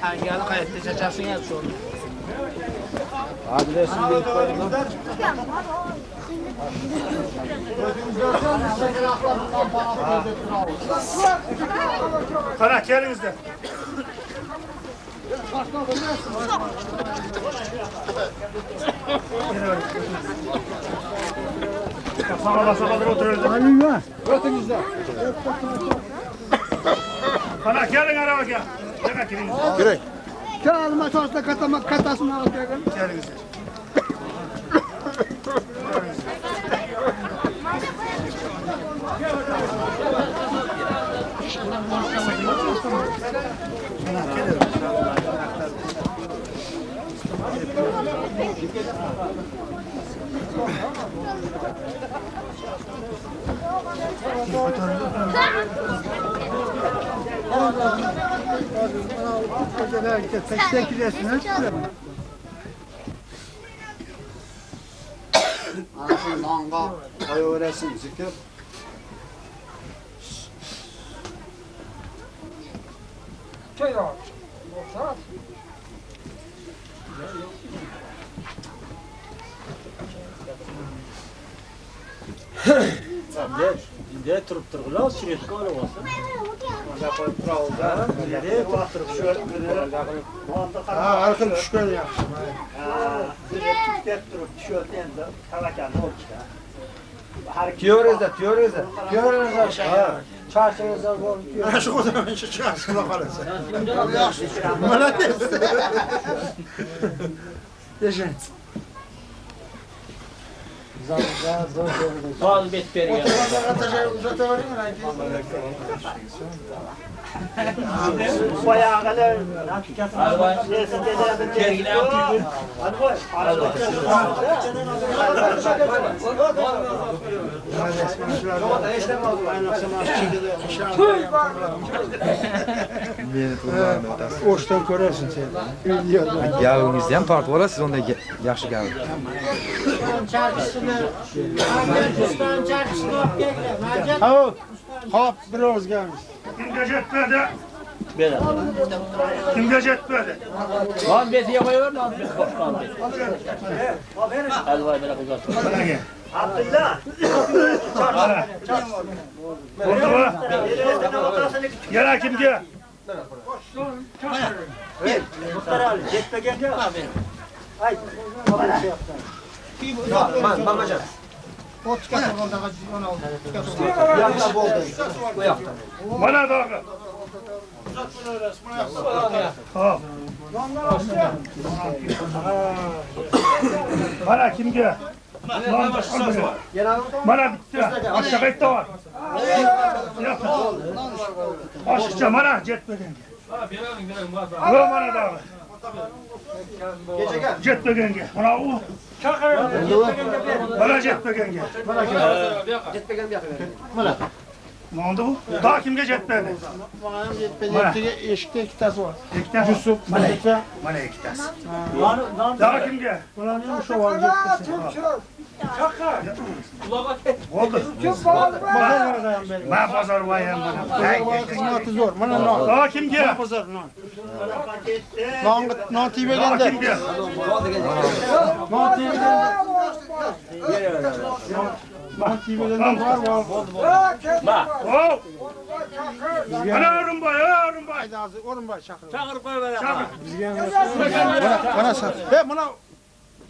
Tangiyalı kayıtta çeçersin ya şu an. Kana elinizde. Sana basakalır oturuyoruz. Kana gelin araba gel. Demek ki Gerek. Kağıdıma çalışta katasını alıp gelin. elinizde. Anasını langa koyuveresin zikir. Ne turup durgular sürekli konu olsun. Ha, arkın düşkün ya. Tiyoruzda. Çarşınızda bol. Ha, şu kadar şu çıkarsın kalırsa. Bana ne? Yaşayın. Bazı betberi ya. Bayağı kadar gergine yapıyor. Oştan görersin sen. Yağınızda ham tortib olasiz, onda yaxshi gap. Ha, hop biraz gelmiş. Kimge jetmedi? Kimge jetmedi? Lan beti yapıyor lan bet başkan bet. Hadi vay bela kızar. Abdullah. Oldu mu? Gel kimge? Babacan. O çıkarsa onda onu aldı. Yakta boldu. Bu yakta. Bana dağı. Hop. Bana kimge? Bana bitti. Aşağı etti var. Aşıkça bana jetmeden. Yok bana dağı. Jetmeden gel. Bana o. Bana jetmeden gel. Jetpegen bir yakta. Ne oldu bu? Daha kimge jetmedi? Bana eşikte iki tas var. İki tas. Yusuf, Melike. Bana iki tas. Daha kimge? Bana ne şu var jettesin. Oldu. Pazar var dayan benim. Ben pazar vayım bana. Pazar kısmetı zor. Bana ne? Daha kimge? Pazar ne? Lan tibe Daha geldi. kimge? Lan tibe geldi. Lan tibe geldi var. Oh! Ana Arumbay, Arumbay. Haydi ağzı orun var şakır. Çağır koy ver. Çakır. Bana sat. He bana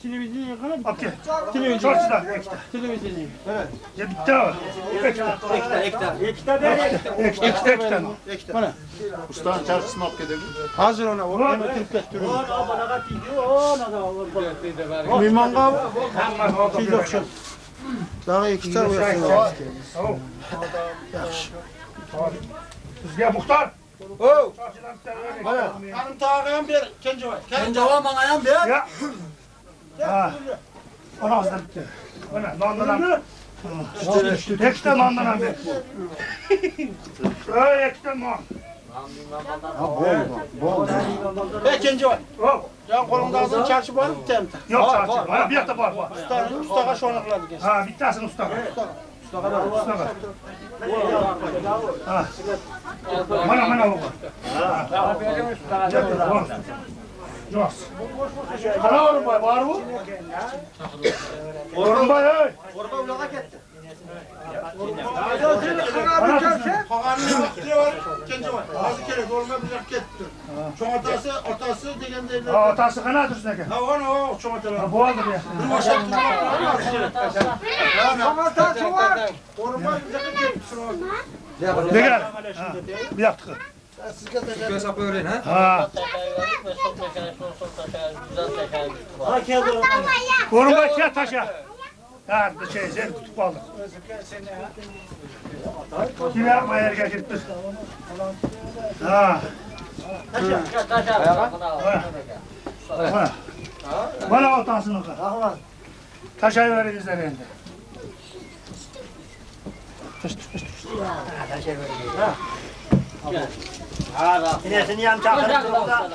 Televizyon yakana bitti. Okey. Televizyon. Çarşıda. Televizyon. Evet. Ya bitti abi. Ekta. Ustanın çarşısına alıp gidelim. Hazır ona. O hemen Türk'et türü. Mimanga abi. Siz okşun. Daha iki tane uyasın. Sizge muhtar. Oo. Hanım tağayan bir kendi var. Kendi var bana ayan bir. Ya. Ha. Ona hazır bitti. Ona nandanan. Ekte nandanan bir. Ekte man. İkinci var. Can kolunda ağzın çarşı var mı temde? Yok çarşı. Bana bir yakta var. Ustağa şonaklar dikes. Ha bittasın usta. Usta. Ha. Mana o. Yok. Kana var var mı? Orhan Bey. Orada ulağa gitti. Kağanın vakti var, ikinci var. Bazı kere dolma bir gitti. Çoğun atası degen derler. Atası kana dursun eken. Ha o çoğun atalar. Bu aldır ya. Bir başa tutmak. Samatası var. Orman bize gitti. Ne gel? Bir dakika. Hesap öğren ha. Ha. Orhan Bey şey taşa. Ha şey sen tutup aldık. Kim yapma yer getirtti. Ha. Bana otasını kır. Taşayı verin üzerinde. Yine yan çakırıp burada.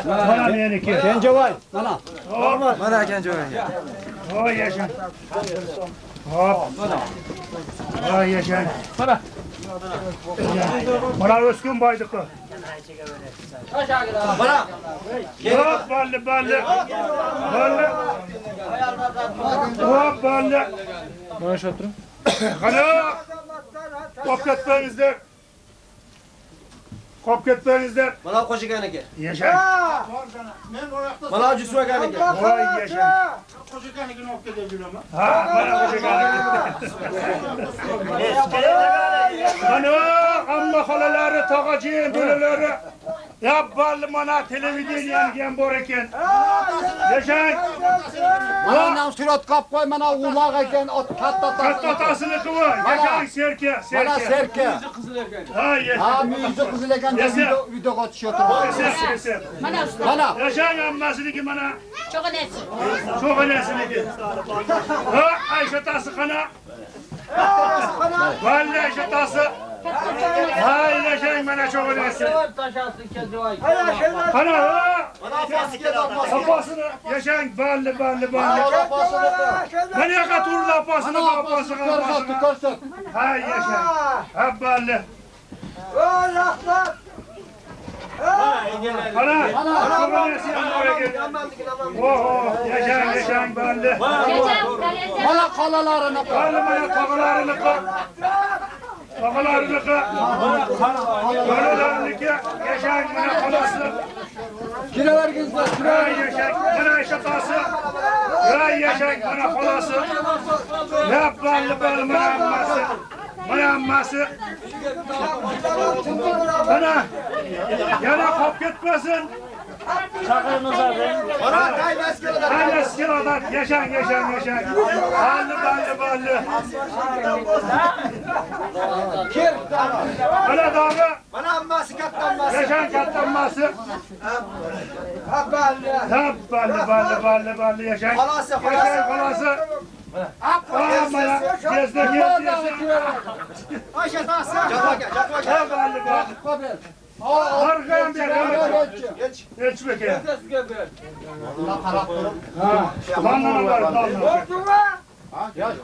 Bana bir iki. Kence var. Bana. Bana genç öğren ya. O yaşa. Hop. O yaşa. Bana. Bana Özgün baydık o. Bana. Hop ballı. Ballı. Hop ballı. Bana şu oturun. Kana. Kop ketmenizler. Kop ketmenizler. Bana koşu gene gel. Yaşa. Bana acı suya gene gel. Vay yaşa. Kocakanı gün ok gidebilir ama. Ha bana koca Ana amma halaları tağacıyın döleleri. Ya ballı mana televizyon yangen boreken. Yaşan. Bana surat kap koy bana ulak eken Kattatasını kıvı. Yaşan serke. Bana serke. Ha yaşa. Ha müzik kızıl eken de video kaçışıyor. Eser. Bana. Yaşan ammasını ki bana. Çok önemli. Çok önemli ki. Ha Ayşe tası kana. Vallahi Ayşe tası. Hay yaşayın bana çok önemli. Kana ha. Lapasını yaşayın ballı. Ben yaka tur lapasını. Hay yaşayın. Ha ballı. Kana. Çok önemli. Oho yaşayın ballı. Bana kalalarını koy. Ballı bana tağalarını koy. Tağalarını koy. Tağalarını koy. Yaşayın bana kalası. Kireler gizler. Hay yaşayın bana Ayşe tası. Hay yaşayın bana kalası. Ya ballı bana amması. Bana amması. Bana. Yana kap gitmesin. Bana kaybeski adam. Kaybeski adam. Yaşayın. Ballı. Kim? Bana dağı. Bana amması katlanması. Yaşayın katlanması. Ha ballı. Ballı yaşayın. Falası. Yaşayın falası. Ama ya. Gezde. Ayşe tası. Cakma gel. Ha ballı. Arkaya bir geç bakayım. Damla var.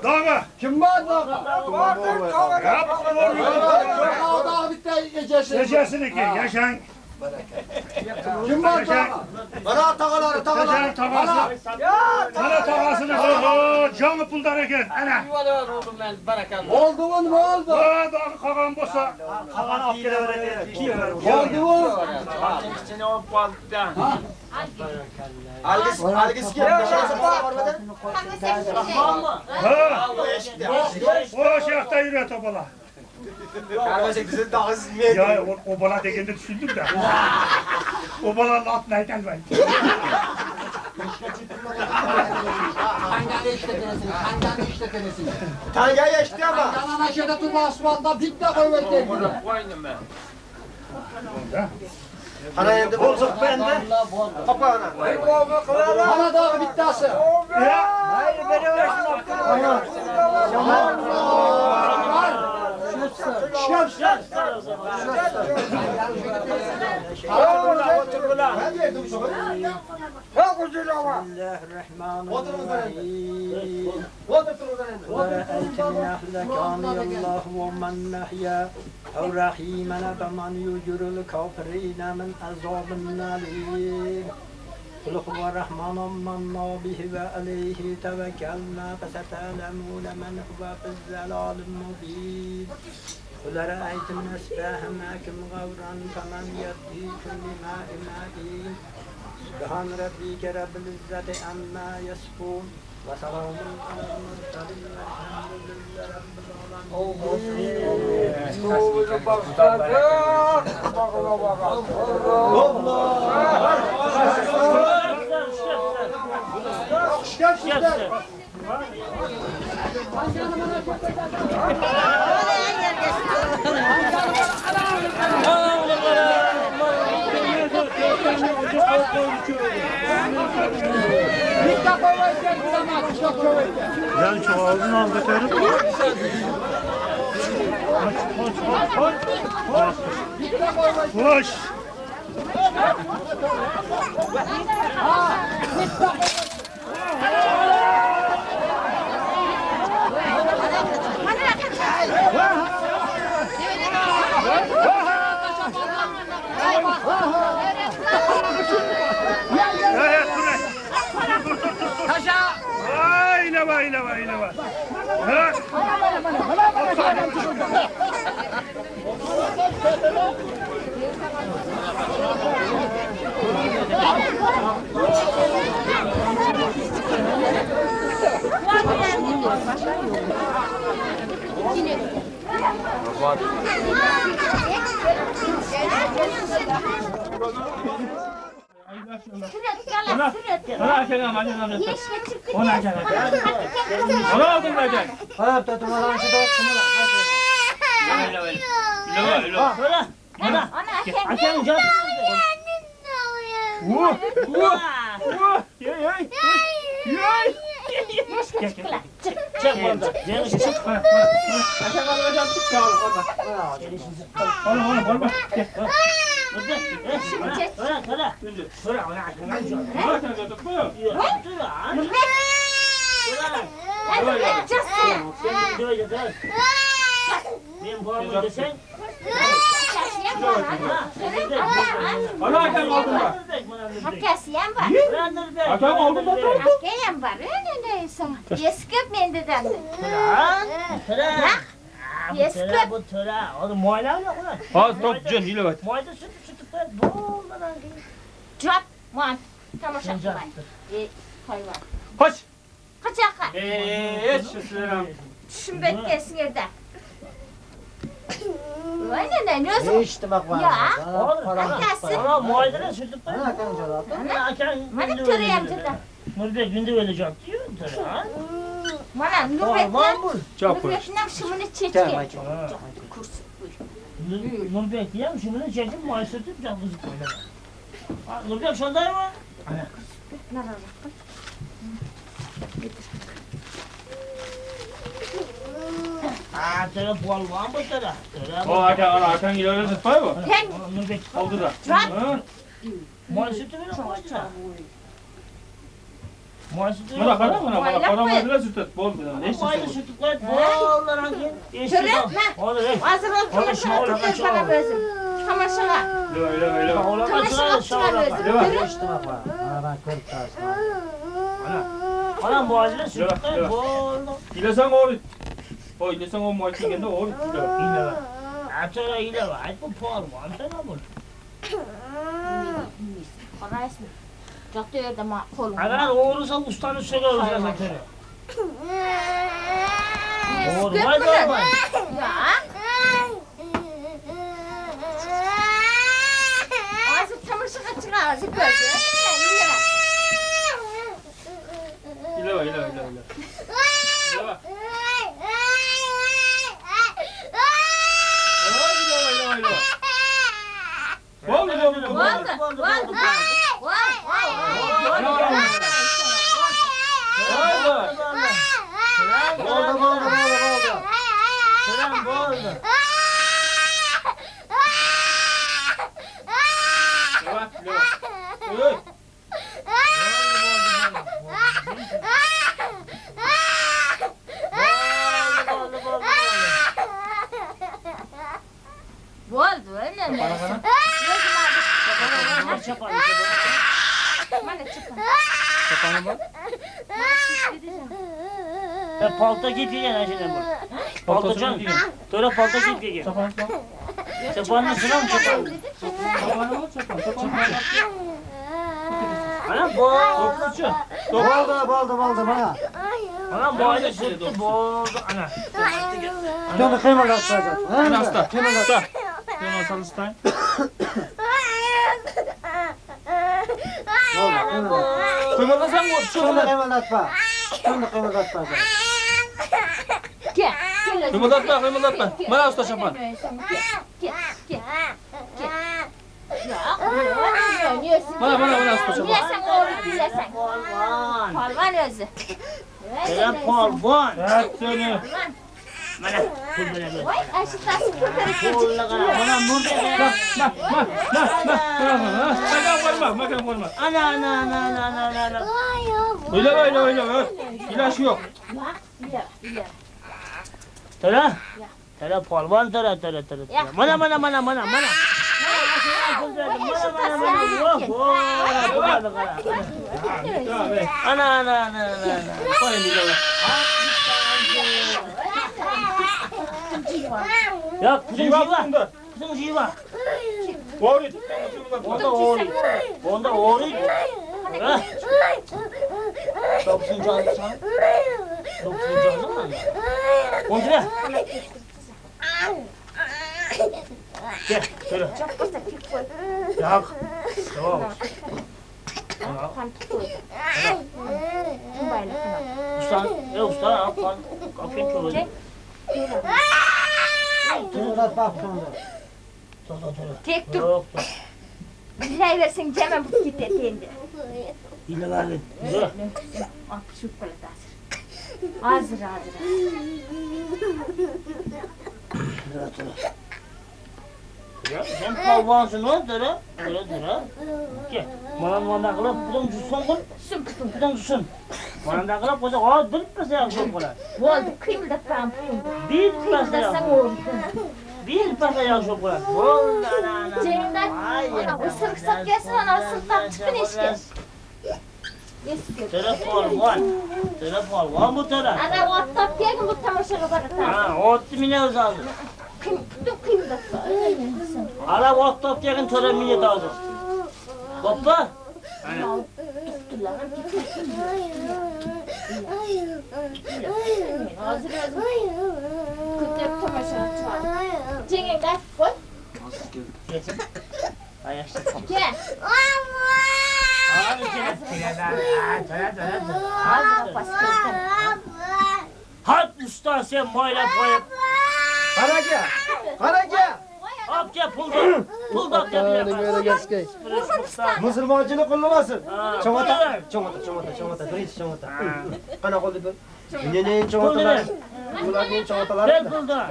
Dağı. Kim var da? Yap. Daha bitti gecesi. Gecesini ki yaşayın. Kim var da? Bana tağaları. Yaşayın tavası. Bana tavasını. Canı Oldu puldan eken. Ana. Yuvalar oldum ben barakallah. Oldu mu ne oldu? Daha kalan bosa. Kalan afkele öğretiyor. Oldu mu? Seni o baldan. Algısı gelmiş. Ha. O şahta yürü topala. Kardeşim bizi daha hızlı Ya o bana degende düşündüm de. O bana alt neyden ben. Hangi işletenesin? Hangi işletenesin? Tanga geçti ama. Yalan aşağıda tuba asfalta bitti koyuverdi. Koydum ben. Ana yendi bozuk bende. Papa ana. Bana da bitti ası. Hayır beni öğretsin. أو رحيما فمن يجر الكافرين من عذاب أليم قل هو الرحمن آمنا به وعليه توكلنا فستعلمون من هو في الضلال المبين قل رأيتم أصبح معكم غورا فمن يأتيكم بماء معين سبحان ربك رب العزة عما يصفون وسلام على المرسلين والحمد لله رب Ben şu ağzını al götürüp. Koş. Aile var. Ha? Ona gelen macunanı. Ona gelen. Ona aldın mı gel? Hayatta tumalan şu da Öyle. Ana. Açalım canım. Çek burada. Canım çık. Oğlum. Gel. Benim babamı desen. Hakasiyam var. Hakayam var. Öyle sana. Yeskip mendeden. Töre bu töre. Oğlum muayene yok ulan. Az top can ile bak. Muayene sütü koy. Doğrudan Cevap. Muan. Tamaşa var. Hayvan. Kaç. Kaçaka. Şu selam. Düşün beklesin evde. Aynen ne olsun? işte bak var. Ya. Hakası. Ona muayene sütü koy. Bana töreyem canım. Nurbe günde ölecek diyor töre ha. Bana Nurbe'den şımını çekti. Nurbe diyem şımını çekip muayene sütü can kızı koydu. Nurbe şunday mı? Nerede? Töre bol var mı töre? O arkan gidiyor tutay mı? Nurbe Oldu da. muayene sütü bile koydu. Muayene sütü Bana kadar mı? Bana madde sütü bol dedi. Ne muayene istiyorsun? sütü koy. Bollar hangi? Töre hazırlan tamaşa bana bezim. Tamaşa. Öyle. Tamaşa bezim. Anam boğazına sürttü. Oldu. İlesen oğru. O ilesen o muayene geldi oğru. İle var. Atara ile var. Bu pahalı var. Sana bu. Orasın. Çok yerde ma kolum. Agar olursa ustanı söylüyoruz ya zaten. Olmaz olmaz. Ya. Ağzı çamaşırına çıkar. Ağzı gözü. İle var. İle var. Selam oldu. Oldu öyle mi? Bana çıkın. Palta giyip yiyen Ayşe'den bu. Palta can. Böyle palta giyip yiyen. Çapanın sıra mı çapan? Anam bu. Baldı bana. Anam bu aile sürttü. Boğuldu. Ana. Canı kıymalar tutacak. Hasta. Sen olsan ıstayın. Kıymalasam mı? Şunu kıymalatma. Gel. Kıymalatma. Bana usta şapan. Gel. Ya, niyesin? Bana usta şapan. Bilesen oğlu bilesen. Polvan. Palvan özü. Selam polvan. Evet seni. Bana pul böyle. Vay aşıklasın kurtarıcı. Pulla kana. Bana burada ya. Makan koyma. Ana. Öyle. İlaç yok. Tara polvan tara. Mana. Ana. Koyun ilaç. Ya kızım jiva. Doğru. Onda oğru. Ha? Doksun canlı sen. Doksun canlı mı? Ondra. Gel, şöyle. Çok kısa kik koy. Yak. Tamam. Kan kik koy. Kumbayla kana. Usta, al. Kapıyı çoğuldu. Kıymalat bak sonra. Tek dur. Yok. Billahi versin cemem bu git etende. Yine var. Dur. Ah şu palat hazır. Hazır. Ya sen palvansın o dıra. Gel. Bana kılıp budun tutsun kul. Budun tutsun. Bana kılıp koca o bilip ya çok kolay. Oldu kıyımda ben. Bir pasa ya. Sen oldu. Bir pasa ya çok kolay. Vallahi. Cemden ona ısırık sak gelsin ona ısırıktan çıkın işte. Telefon bu tara. Ana WhatsApp diye bu tamaşalı bana. Ha, ot mine uzaldı. Kıyımda. Ala WhatsApp diye tara mine daldı. Baba. Hazır Kutlayıp tamaşalı çağır. Cengden koy. Ayaştı. Gel. Abi gel. Hazır paskırdım. Hat usta sen böyle koyup. Karaca. Hop gel puldak gel. Musulmancılık kullanmasın. Ha, Çomata. Birinci çomata. Kana koldu bu. Neyin çomatalar? Bunların çomatalar. Gel puldak.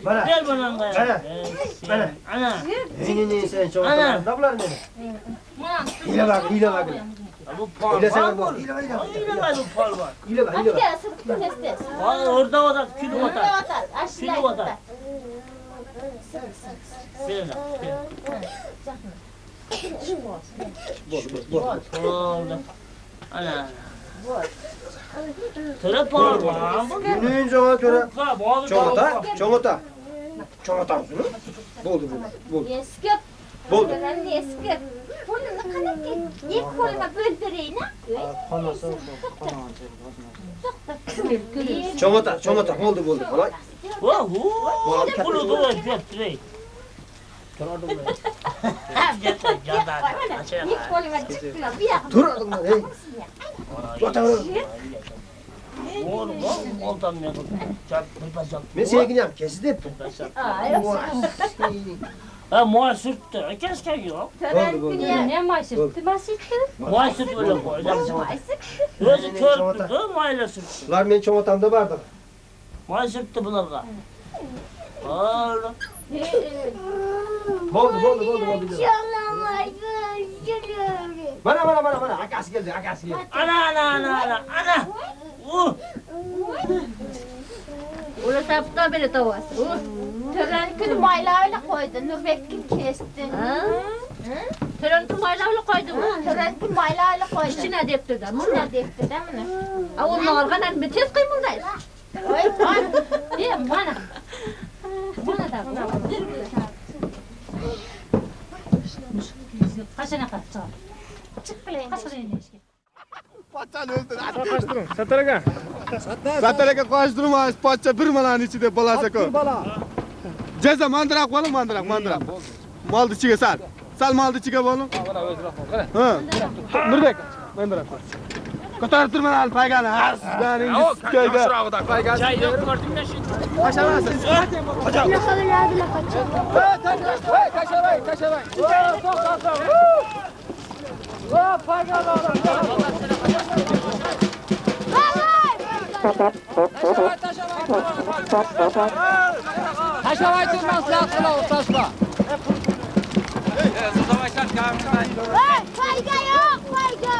Bana. Gel bana da. Ana. Neyin sen çomatalar? Ne bunlar ne? Hile bak. Bu pal Hile sen var. bak. Yine var bu pal var. Hile bak. Hadi gel ısırık test. Orada oda kilo Burada oda. atar. Aşağıya Kilo oda. atar. Oldu. Ana. Tıra parmağım. Günün çoğa göre. Bazı Çoğata. Çoğata mısın? Boldu. Eski. Boldu. Ben eski. Bunu ne kadar değil. İlk koluma böldüreyim ha. Çoğata. Boldu. Kolay. Bunu da yaptırayım. İlk koluma çıktılar. Bir yakın. Dur adamlar. Hey. Oğlum, oltam ya. Çak, bacak. Ben seni gideyim. Kesildi. Ha, muay sürttü. Keşke yok. Tören günü ne maşırttı maşırttı. Muay sürt öyle koyacağım. Maşırttı. Özü körpüdü, muayla sürttü. Bunlar benim çoğatamda vardı. Muay sürttü bunlarla. Oğlum. Boldu. Bana. Akası geldi. Ana. Ula tapta bile tavası. Tören günü maylarla koydu. Nöbetkin kesti. Tören kumaylarla koydum. Tören günü maylarla koydu. İçine deptirdi. Bunlar defti değil mi? Onun arkadan bir tez kıymındayız. Oy. Diyem bana. Bana da. Kaçına kaçtı. Çık bileyim. Kaçına inleşki. Sataraga qo'shtirma, pochcha bir malani ichida bolasi-ku. Jaza mandiroq bo'ling, mandiroq. Molni ichiga sal. Sal molni ichiga bo'ling. Mana o'zroq qara. Ha. Nurbek, mandiroq. Ko'tarib turman al paygani. Hasdaningiz ko'yda. Yoshroqda paygani. Çay yok gördün şimdi. Tashamaysiz. Tashavay. Tashavay turman siyaqila o'rtasida. Fayda yok, fayda.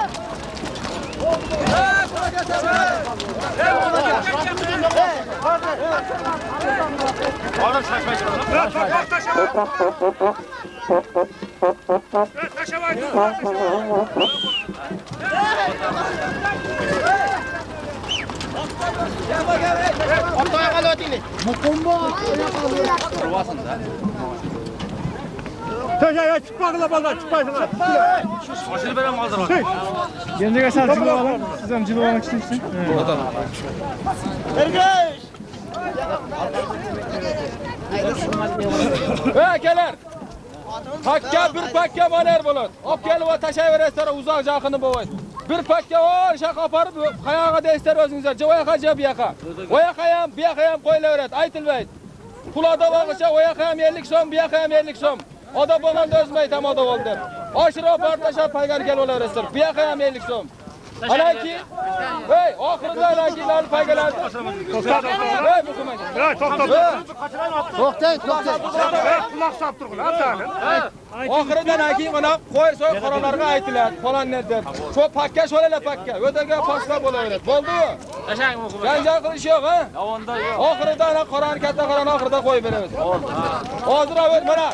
Taşa çıkmakla bana çıkmasınlar. Mashina bilan hozir ol. Gendiga sal jilib olib, siz ham jilib olmoqchimisiz? Akalar. Bir pakka moner bo'ladi. Olib kelib va tashlayverasizlar, uzoq jaqini bo'lmaydi. Bir pakka shaq oparib, qayoqqa deysizlar o'zingizlar. Jo'yaqa bu yoqqa. Bu yoqqa ham, bu yoqqa ham qo'yilaveradi, aytilmaydi. Pul oda bo'lg'icha, u yoqqa ham 50 so'm, bu yoqqa ham 50 so'm. Oda bo'lganda o'zim aytaman oda bo'ldi deb. Oshirib portashab paygani kelib olaverasizlar. Bu yoqqa ham 50 so'm. Anaki, hey, oxirida anakilarni paygalardi. Hey, muhim ekan. To'xtang. Quloq solib turg'in, abdani. Oxirida anakin mana qo'y so'y qoralarga aytiladi, falonlar deb. Shu pakka sho'lalar pakka, o'daga pochta bo'laveradi. Bo'ldi-yu? Tashang muhim. Janjal qilish yo'q, ha? Lavonda yo'q. Oxirida ana qorani katta qorani oxirida qo'yib beramiz. Bo'ldi. Hozir avval mana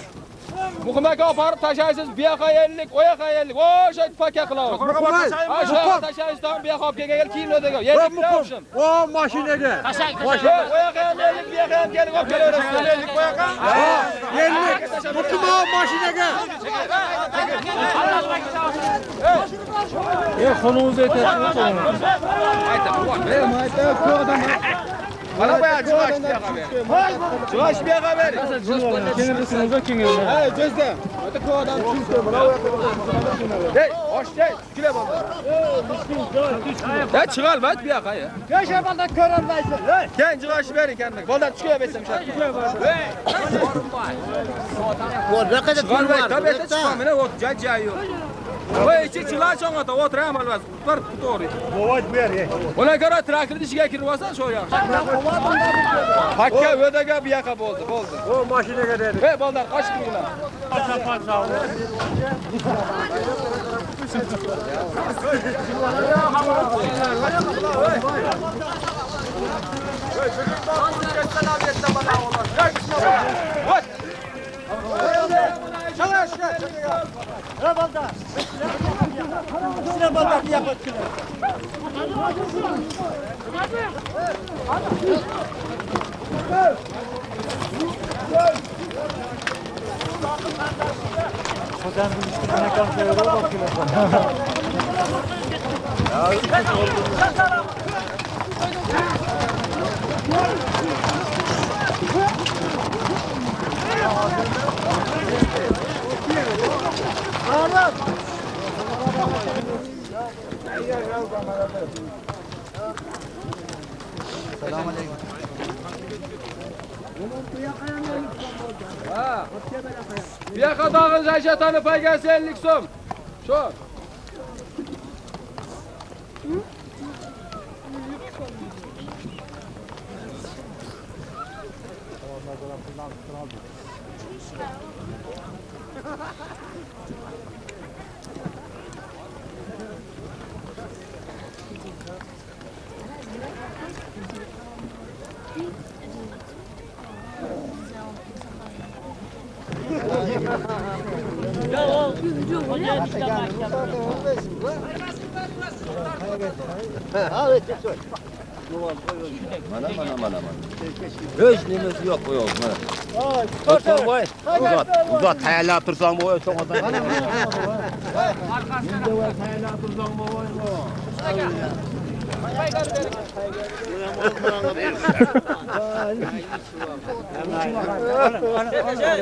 muhim aka oparib tashlaysiz, bu yoqqa 50, o yoqqa 50. O'sha pakka qilamiz. Ha, shu yoqqa tashlaysiz, bu yoqqa olib kelgan kiyim o'daga. 50 lirashim. O mashinaga. Tashang. O yoqqa ham 50, bu yoqqa ham kelib olib kelaverasiz. 50 bu yoqqa. 50. Mutlum mashinaga. Qo'lingizni aytasiz. Mana bu yoqqa chiqash bu yoqqa ber. Chiqash bu yoqqa ber. Kengirisingizga kengiringlar. Hey, jo'zda. O'ta ko'p odam tushdi. Mana bu yoqqa. Hey, oshday, kula bo'ldi. Ya chiqal bat bu yoqqa. Besh balda ko'rolmaysiz. Ken chiqash bering kandak. Boldan tushga bersam shu. Hey. Naqada Chiqolmaydi, tabiatda chiqma, mana o't jajjay yo'q. Voy, ichi chilar cho'ng'ata, o'tiram albatta. Bir to'g'ri. Voy ber. Ona ko'ra traktorni ishiga kirib olsan shu yoq. Hakka o'daga bu yoqqa bo'ldi. O mashinaga dedi. Hey, boldan qochib turinglar. Bir yaka dağın zayşatanı paygası 50 so'm. Şu. Mana. Hiç nimesi yok bu yok. Mana. Koy. Uzat hayallar tursan bu çok adam.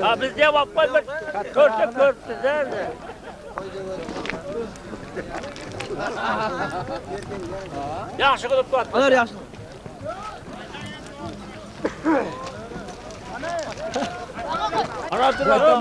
Ha biz cevap koy bir körtü derdi. Yaxşı qilib qo'ydi. Anar yaxshi. Ana turma.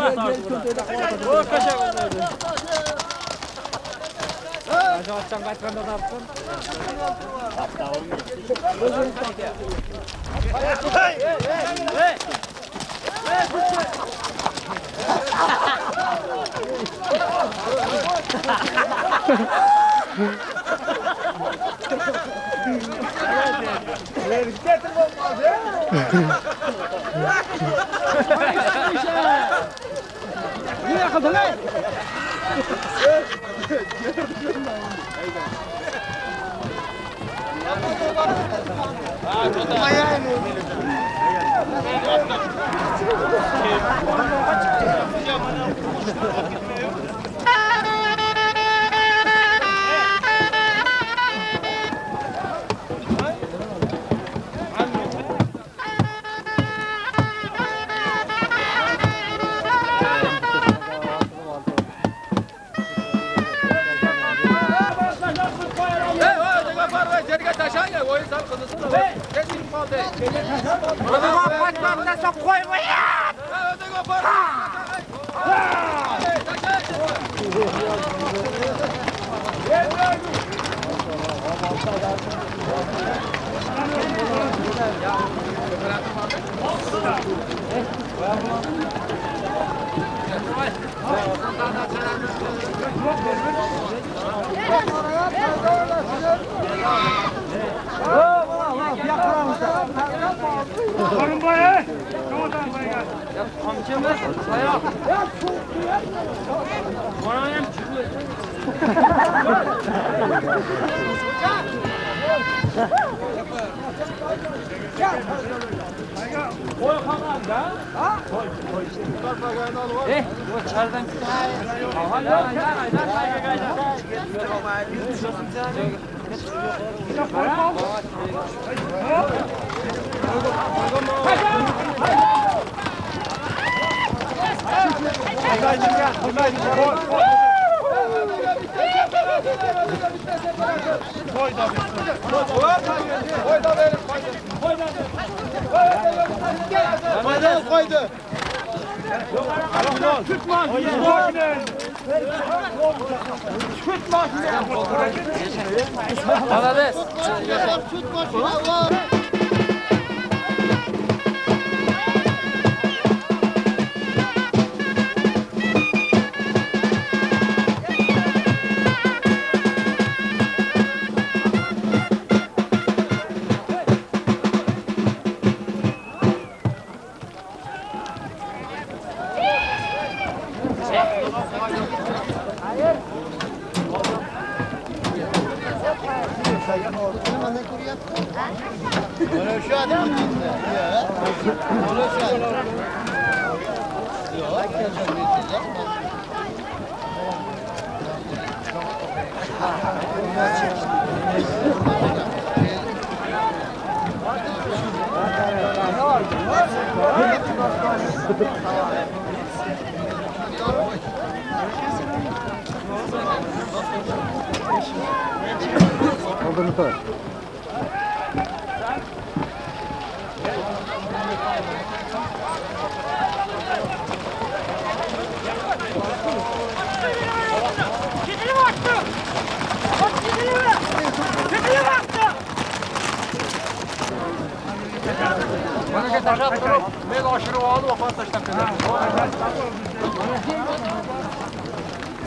Bana taşak durup, ben aşırı oğlu vefat taşak dedim.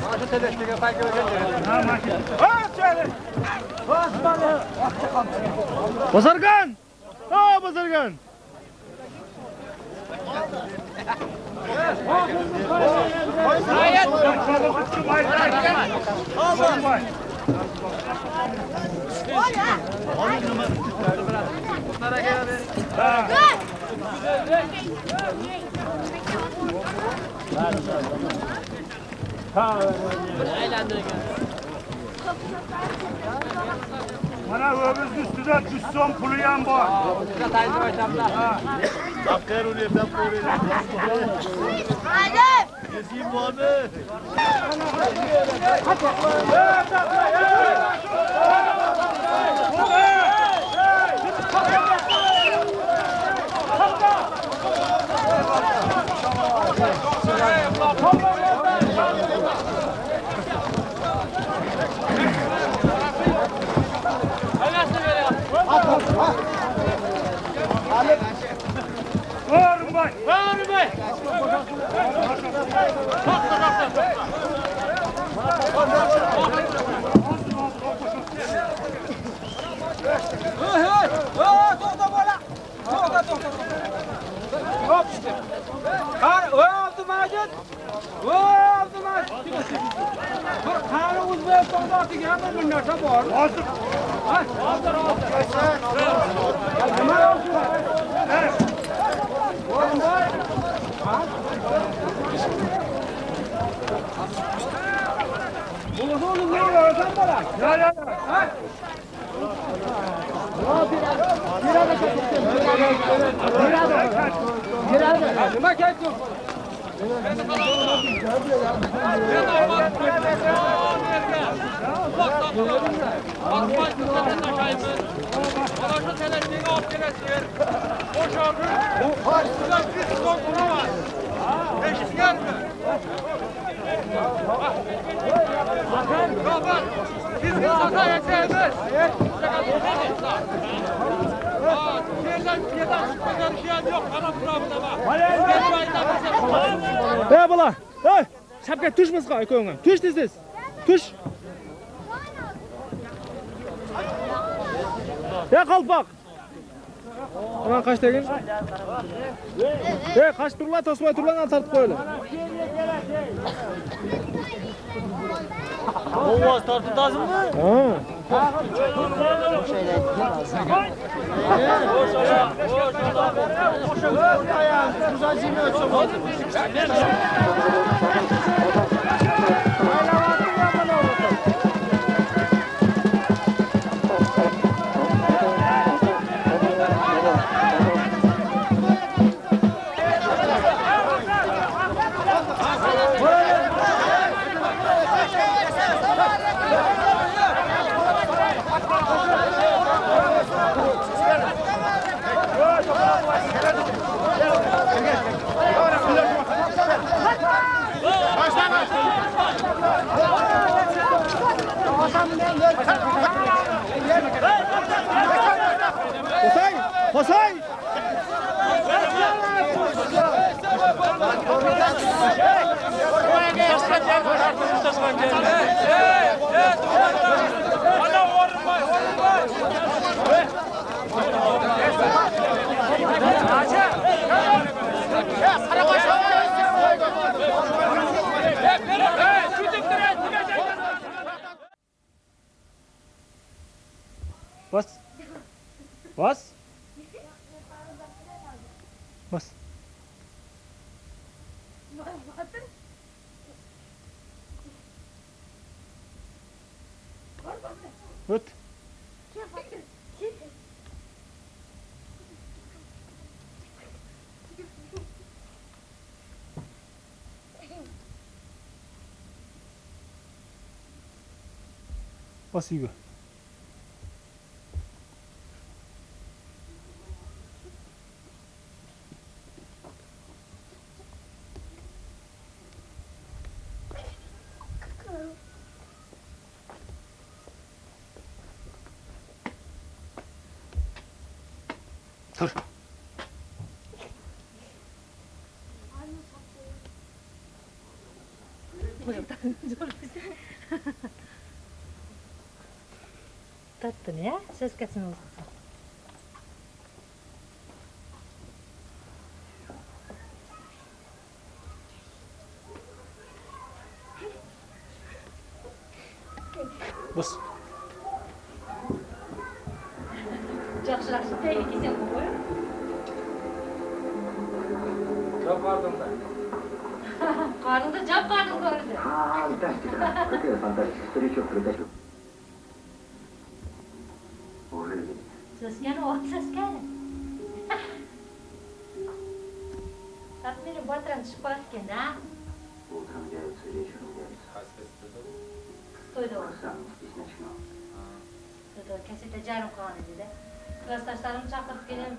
Maaşı teleştege takip edeceğim. Basargan! Ha Basargan! Bana öbür üstüde düşson pulu yan bu. Bakır oluyor ben buraya. Hadi. Gezeyim bu abi. Var bay. Var bay. Hop işte. Abdülmacit. Abdülmacit. Bir kanı Uzbekiston'da artık hemen bir nöşe var. Hazır. Hazır. Buluşun ne oluyor sen bana? Ya. Nima ketdim? Bala. Hey, Shavkat tush misqa ko'nglim. Tush tez. Tush. Ya qalpoq. Aman qashdagin. Qash turlar, tosmay turlarni tartib qo'yinglar. Ovoz tortibdasizmi? Hosay! Bas. Bas. Bas. Öt. Bas iyi. Dur. Tattın ya, ses kesin olsun. Bas. Жақсырақ тәйге кезең ғой. Çok vardım ben. Қарныңды жап қарның көрді. Fantastico, proprio fantastico, встречу передачу. Сескені от сескені. Татмені батыран түсіп қалады екен, а? Утром делается, вечером делается. Тойда ол. Сам здесь начну. Кәсетте жарым қалған еді. Классташтарым шақырып келем.